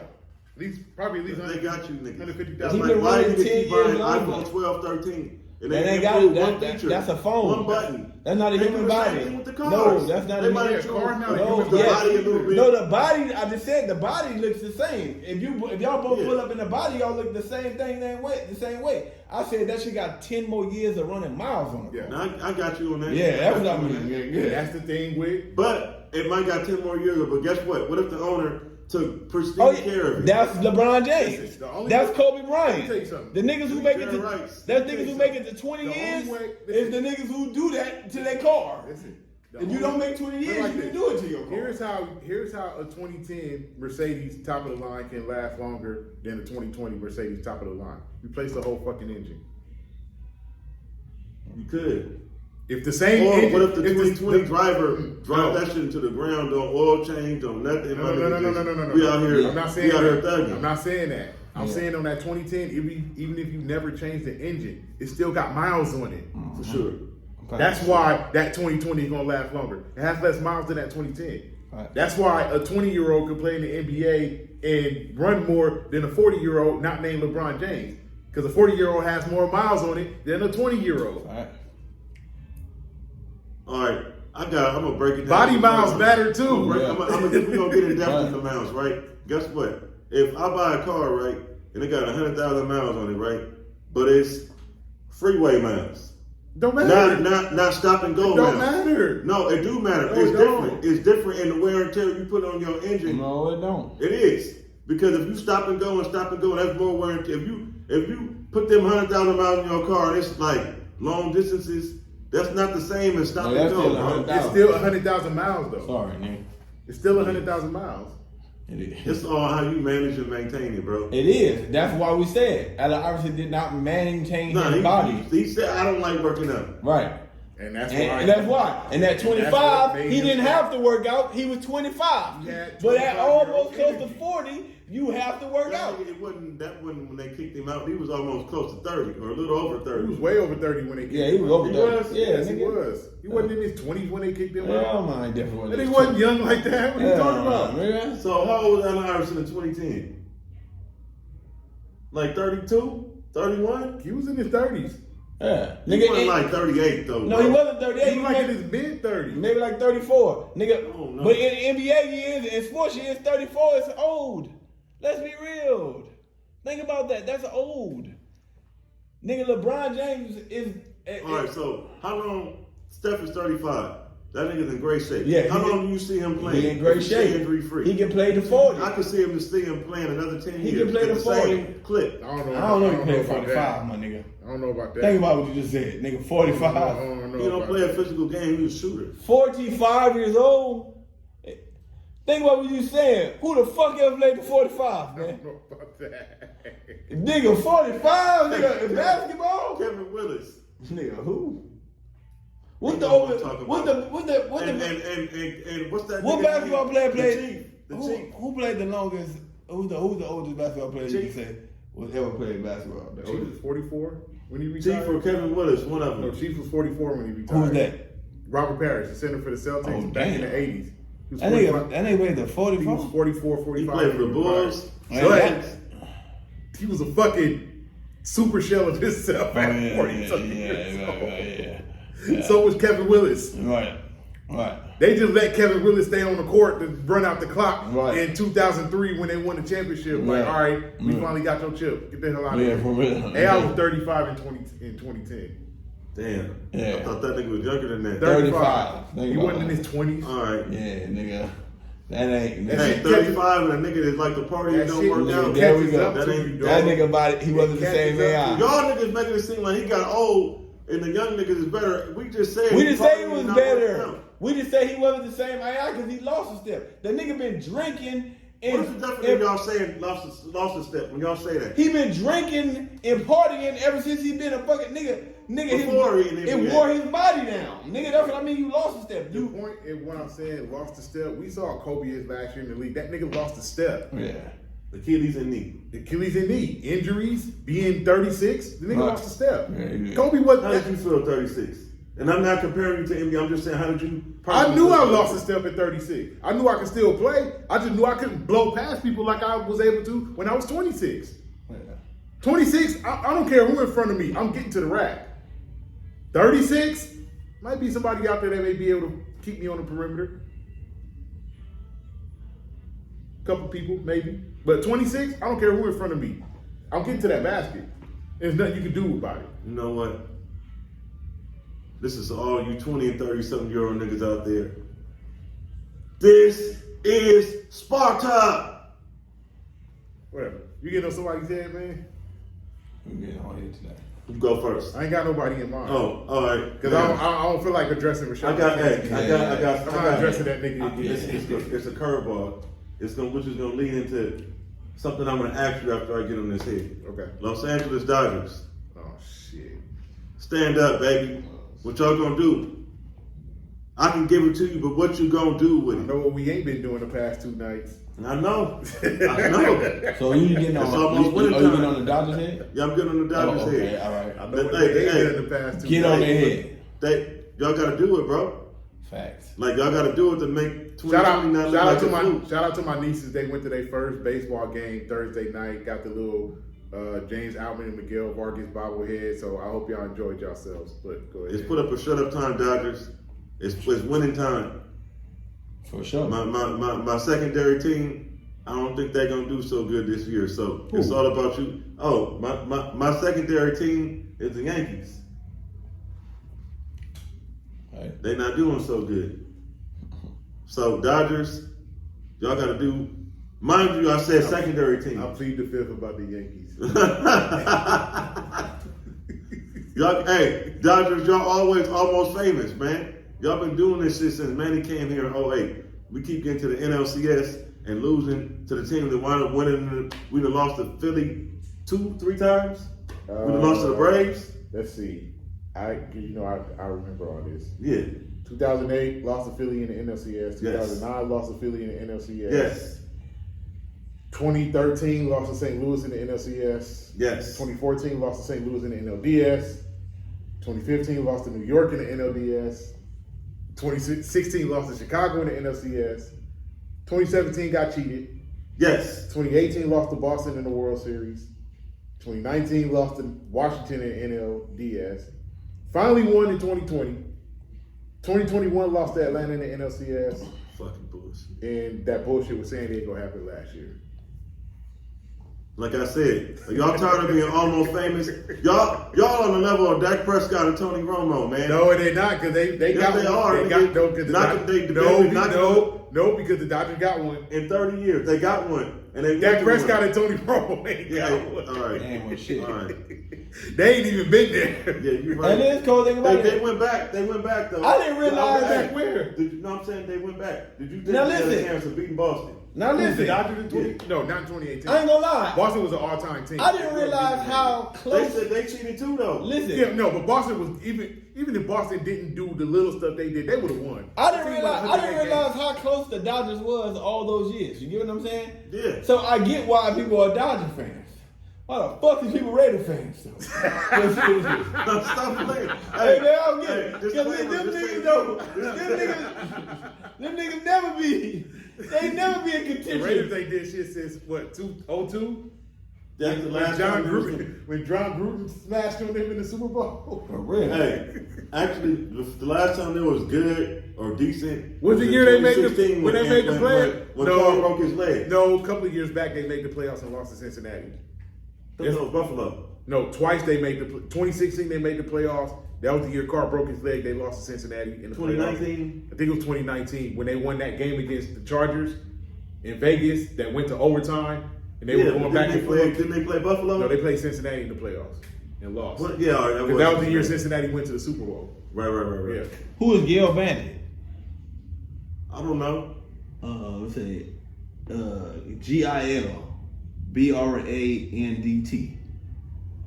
At least, probably at least They got you, niggas. 150,000. He Like, been why running you niggas 10 keep buying years longer. iPhone 12, 13? And That they ain't got improved it. one That- feature. that's a phone. One button. That's not a They human do the same body. thing with the No, cars. that's not They a might human improve car now. the No, body yeah. a little bit. No, the body. I just said the body looks the same. If y'all both Yeah. pull up in the body, y'all look the same thing the same way. I said that shit got 10 more years of running miles on it. Yeah. Now, I got you on that. Yeah, that's what I got you on mean. that. Yeah, Yeah, yeah. that's the thing with. But it might got 10 more years, but guess what? What if the owner took pristine Oh, care of it? that's LeBron James. Listen, the only That's way- Kobe Let Bryant. me tell you something. The niggas who make it to Jared Rice. that's Let me niggas tell who you make it to 20 The only years way- is the niggas who do that to their car. Listen, the If you only- don't make 20 Put it years, like you this. can do it to your car. Here's how a 2010 Mercedes top of the line can last longer than a 2020 Mercedes top of the line. Replace the whole fucking engine. You could. If the same Or engine, what if the if 2020 driver drive No. that shit into the ground, don't oil change, don't nothing? No. We out here, I'm not saying we out here that. thugging. I'm not saying that. I'm Yeah. saying on that 2010, even if you never change the engine, it still got miles on it. For sure. Okay. That's why that 2020 is gonna last longer. It has less miles than that 2010. Right. That's why a 20-year-old can play in the NBA and run more than a 40-year-old not named LeBron James. Because a 40-year-old has more miles on it than a 20-year-old. All right. All right, I'm gonna break it down. Body miles matter too. We're Yeah. gonna get in depth Right. with the miles, right? Guess what? If I buy a car, right, and it got 100,000 miles on it, right, but it's freeway miles, Don't matter. not stop and go It don't miles. matter. No, it do matter. No, It's it different. don't. It's different in the wear and tear you put on your engine. No, it don't. It is. Because if you stop and go, that's more wear and tear. If you put them 100,000 miles in your car and it's like long distances, that's not the same as stop No, and that's go, still bro. 100,000. It's still 100,000 miles though. Sorry, nigga. It's still 100,000 miles. It is. It's all how you manage and maintain it, bro. It is. That's why we said Allen Iverson did not maintain Nah, his body. he said, I don't like working out. Right. And that's And, why. and that's why. And at that's what 25, made he him- didn't have to work out. He was 25. He had But at 25-year-old almost close to energy. 40, you have to work out. That wasn't when they kicked him out. He was almost close to 30 or a little over He 30. was way over 30 when they kicked Yeah, him he was out. over He 30. was? Yeah, Yes, he nigga. was. He wasn't in his 20s when they kicked him Hell, out. man, different. And he wasn't young like that. What are you talking about? Man. So how old was Allen Iverson in 2010? Like 32? 31? He was in his 30s. Yeah. He wasn't like 38 though. No, bro. he wasn't 38. He He was like in was his mid 30s. maybe like 34. Nigga. Oh, no. But in NBA years, in sports years, 34 is old. Let's be real. Think about that. That's old. Nigga, LeBron James is. All right, so how long? Steph is 35. That nigga's in great shape. Yeah, How he- long do you see him playing? He in great If he stay shape. Injury free. He can play to 40. I could see him to see him playing another 10 He years. can play at to the 40. same clip. I don't know. I don't know if he played about 45, that. my nigga. I don't know about that. Think about what you just said. Nigga, I 45. don't know He don't about play a that. physical game. He's a shooter. 45 years old. Think about what you saying. Who the fuck ever played to 45, I man? don't know about that. Nigga, 45, nigga, in basketball? Kevin Willis. Nigga, who? What's You the know what over? I'm talking What about. the? And what's that? What nigga basketball name? player The played? Chief. The who, Chief. who played the longest? Who's the oldest basketball player you can Chief. say was ever played basketball? The Chief was oldest. 44 when he Chief retired. or Kevin Willis, one of No, them. Chief was 44 when he retired. Who's that? Robert Parrish, the center for the Celtics Oh, back in damn. the 80s. He was That 45. nigga played the He was 44. 44, He 45. played for the when he retired. Bulls. Man, But that- he was a fucking super shell of himself Oh, at yeah, 40-something yeah, years yeah, old. yeah. So was Kevin Willis. Right. They just let Kevin Willis stay on the court to run out the clock Right. in 2003 when they won the championship. Like, Right. all right, we Yeah. finally got your chip. Get the hell out of Yeah, here. for real. Hey, I was 35 in 2010. Damn. Yeah. I thought that nigga was younger than that. 35. He wasn't in his 20s. All right. Yeah, nigga. That ain't. Hey, 35 and a nigga is like the party that don't work out. There we go. That ain't that nigga about it. He wasn't the same AI. Y'all niggas making it seem like he got old and the young niggas is better. We just said he was better. We just say he wasn't the same AI because he lost a step. The nigga been drinking. What's the difference when y'all saying lost a step? When y'all say that, he been drinking and partying ever since he been a fucking nigga. It wore his body down. Nigga, that's what I mean. You lost a step. The point is what I'm saying, lost a step. We saw Kobe is last year in the league. That nigga lost a step. Yeah. Achilles and knee. Injuries, being 36, the nigga lost a step. Yeah. Kobe wasn't. How did you feel 36? And I'm not comparing you to NBA. I'm just saying, how did you? I knew I lost a step at 36. I knew I could still play. I just knew I couldn't blow past people like I was able to when I was 26. Yeah. 26, I don't care who in front of me. I'm getting to the rack. 36, might be somebody out there that may be able to keep me on the perimeter. Couple people, maybe. But 26, I don't care who in front of me. I'm getting to that basket. There's nothing you can do about it. You know what? This is all you 20 and 30-something-year-old niggas out there. This is Sparta. Whatever. You getting on somebody's head, man? We getting on here today. You go first. I ain't got nobody in mind. Oh, all right. Because I don't feel like addressing Rashad. I got I'm not addressing that nigga again. It's a curveball. Which is gonna lead into something I'm gonna ask you after I get on this head. Okay. Los Angeles Dodgers. Oh shit. Stand up, baby. What y'all gonna do? I can give it to you, but what you gonna do with I it? know what we ain't been doing the past 2 nights. I know. I know. So you getting on? You getting on the Dodgers head? Yeah, I'm getting on the Dodgers okay, head. all right. I know what they ain't done the past 2 Get nights. on their head. Y'all gotta do it, bro. Facts. Like y'all gotta do it to make 2020 Shout out to my nieces. They went to their first baseball game Thursday night. Got the little James Outman and Miguel Vargas bobblehead. So I hope y'all enjoyed yourselves. But go ahead. It's put up a shut up time, Dodgers. It's winning time. For sure. My secondary team, I don't think they're gonna do so good this year. So it's all about you. Oh, my secondary team is the Yankees. Right. They're not doing so good. So Dodgers, y'all gotta do. Mind you, I said secondary team. I'll plead the fifth about the Yankees. Y'all, hey, Dodgers, y'all always almost famous, man. Y'all been doing this shit since Manny came here in 08. We keep getting to the NLCS and losing to the team that wound up winning. We done lost to Philly 2-3 times. We done lost to the Braves. Let's see. I remember all this. Yeah. 2008, lost to Philly in the NLCS. 2009, lost to Philly in the NLCS. Yes. 2013, lost to St. Louis in the NLCS. Yes. 2014, lost to St. Louis in the NLDS. 2015, lost to New York in the NLDS. 2016, lost to Chicago in the NLCS. 2017, got cheated. Yes. 2018, lost to Boston in the World Series. 2019, lost to Washington in NLDS. Finally won in 2020. 2021, lost to Atlanta in the NLCS. Fucking bullshit. And that bullshit with San Diego happened last year. Like I said, y'all tired of being almost famous. Y'all on the level of Dak Prescott and Tony Romo, man. No, they're not, because they got they one. are. They got no, because the Dodgers got one. In 30 years, they got one. And they Dak Prescott and Tony Romo ain't got one. All right. Damn, well, shit. All right. They ain't even been there. Yeah, you're right. And then cold thing about They went back. They went back, though. I didn't realize back where? Did you know what I'm saying? They went back. Did you think Now they had a listen. chance of beating Boston? Now The listen, Dodgers in 20? No, not in 2018. I ain't gonna lie. Boston was an all-time team. I didn't realize how They close. said they cheated too, though. Listen, Yeah, no, but Boston was even if Boston didn't do the little stuff they did, they would have won. I didn't realize how close the Dodgers was all those years. You get what I'm saying? Yeah. So I get why people are Dodger fans. Why the fuck is people Raider fans though? Stop playing. Hey man, I don't get it. Hey, Because them niggas though, them niggas never be. They never be in The contention. Raiders ain't did shit since what, 2002? That's the When last John time. Gruden smashed on them in the Super Bowl. For real. Hey, actually, the last time they was good or decent Was the year they made the 2016 when they made the play? when Carl broke his leg. No, a couple of years back they made the playoffs and lost to Cincinnati. That was Buffalo. No, twice they made the 2016. They made the playoffs. That was the year Carr broke his leg. They lost to Cincinnati in the 2019. I think it was 2019 when they won that game against the Chargers in Vegas that went to overtime, and they were going back and forth. Didn't they play Buffalo? No, they played Cincinnati in the playoffs and lost. What? Yeah, all right, that was the year Cincinnati went to the Super Bowl. Right. Yeah. Who is Gail Bandit? I don't know. Let's say GIL BRANDT.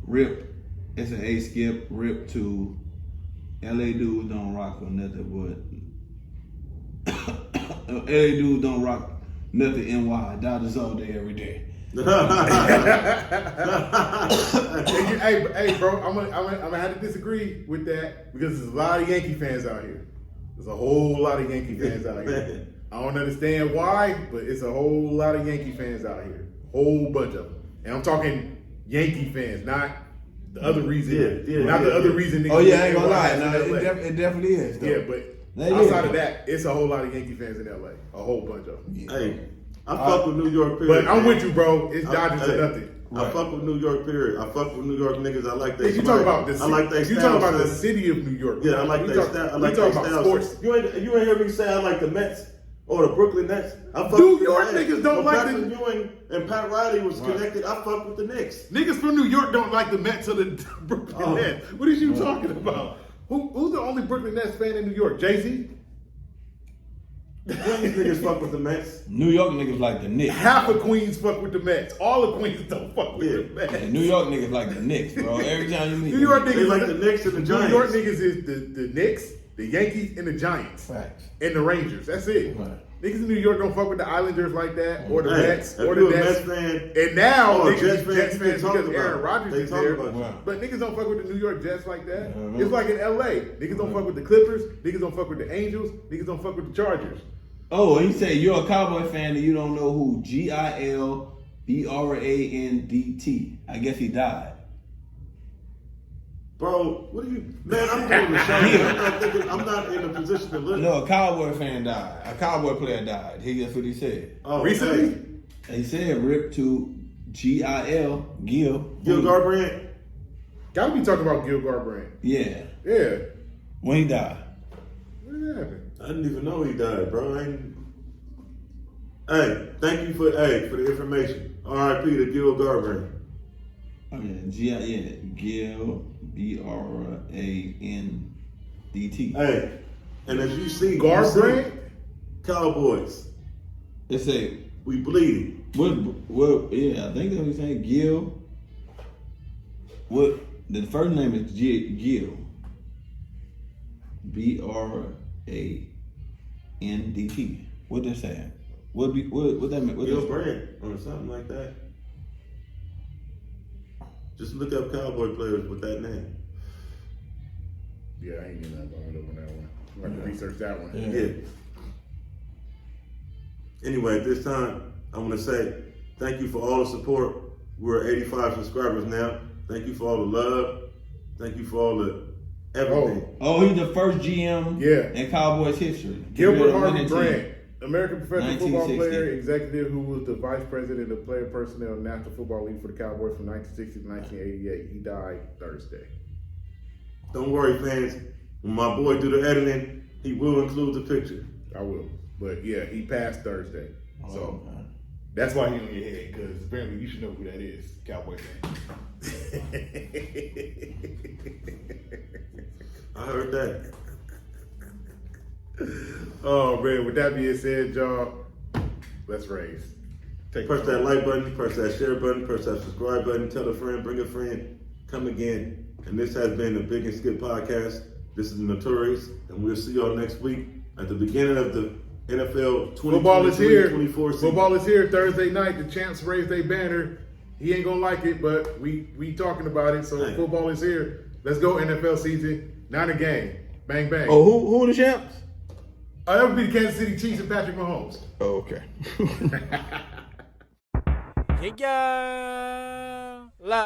Rip. It's an A skip. Rip to LA dudes don't rock or nothing but LA dudes don't rock nothing NY. Dodgers all day every day. hey, bro, I'm gonna have to disagree with that because there's a lot of Yankee fans out here. There's a whole lot of Yankee fans out here. I don't understand why, but it's a whole lot of Yankee fans out here. Whole bunch of them. And I'm talking Yankee fans, not the other reason. The other reason. Oh yeah, I ain't gonna lie. No, it definitely is. Though. Yeah, but outside of that, it's a whole lot of Yankee fans in LA. A whole bunch of them. Yeah. Hey, I fuck with New York. Period, but I'm with you, bro. It's Dodgers or nothing. I fuck with New York. Period. I fuck with New York niggas. I like that. You talk about the I like that. You talk about the city of New York. Yeah, I like that. I like that style. Sports. You ain't hear me say I like the Mets or the Brooklyn Nets. I fuck New with York the niggas don't like Patrick Ewing and Pat Riley was connected. I fuck with the Knicks. Niggas from New York don't like the Mets or the Brooklyn Nets. What is you talking about? Who's the only Brooklyn Nets fan in New York? Jay-Z? Queens niggas fuck with the Mets. New York niggas like the Knicks. Half of Queens fuck with the Mets. All of Queens don't fuck with the Mets. Yeah, New York niggas like the Knicks, bro. Every time you meet New York They niggas like the Knicks and the Giants. New York niggas is the Knicks, the Yankees, and the Giants. Facts. And the Rangers. That's it. Right. Niggas in New York don't fuck with the Islanders like that, or the Mets, if or you the a Nets. Mets fan, And now or niggas Jets is Jets fans because Aaron Rodgers They is talk there. about you. Wow. But niggas don't fuck with the New York Jets like that. Mm-hmm. It's like in LA. Niggas don't fuck with the Clippers. Niggas don't fuck with the Angels. Niggas don't fuck with the Chargers. Oh, and you say you're a Cowboy fan and you don't know who GIL BRANDT. I guess he died. Bro, what are you, man? I'm doing the show. I'm not in a position to look. No, a Cowboy fan died. A Cowboy player died. That's what he said. Oh, Recently? He said rip to GIL Gil Garbrandt. Gotta be talking about Gil Garbrandt. Yeah. Yeah. When he died. What happened? I didn't even know he died, bro. Hey, thank you for the information. R.I.P. to Gil Garbrandt. Oh yeah, Gil BRANDT. Hey, and as you see, Garbrandt? Cowboys, It say we bleeding. what? Yeah, I think that's what he's saying. Gil. What? The first name is Gil. BRANDT. What they saying? What that mean? What Gil that- Brandt or something like that. Just look up cowboy players with that name. Yeah, I ain't getting nothing going on that one. I'm going to research that one. Yeah. Anyway, at this time, I want to say thank you for all the support. We're at 85 subscribers now. Thank you for all the love. Thank you for all the everything. Oh, he's the first GM in Cowboys history. Gilbert Harvey Grant, American professional football 1960. player, executive who was the vice president of player personnel in the National Football League for the Cowboys from 1960 to 1988. He died Thursday. Don't worry, fans. When my boy do the editing, he will include the picture. I will. But yeah, he passed Thursday. So man. that's why he on your head, because apparently you should know who that is, Cowboy fan. I heard that. Oh man, with that being said, y'all, let's raise. Press that like button, press that share button, press that subscribe button, tell a friend, bring a friend, come again. And this has been the Big and Skip podcast. This is the Notorious, and we'll see y'all next week at the beginning of the NFL 2023-24 Football is here. season. Football is here Thursday night. The champs raised their banner. He ain't gonna like it, but we talking about it. So Hey. football is here. Let's go NFL season. Not a game. Bang bang. Oh, who the champs? That would be the Kansas City Chiefs and Patrick Mahomes. Oh, okay. Yeah.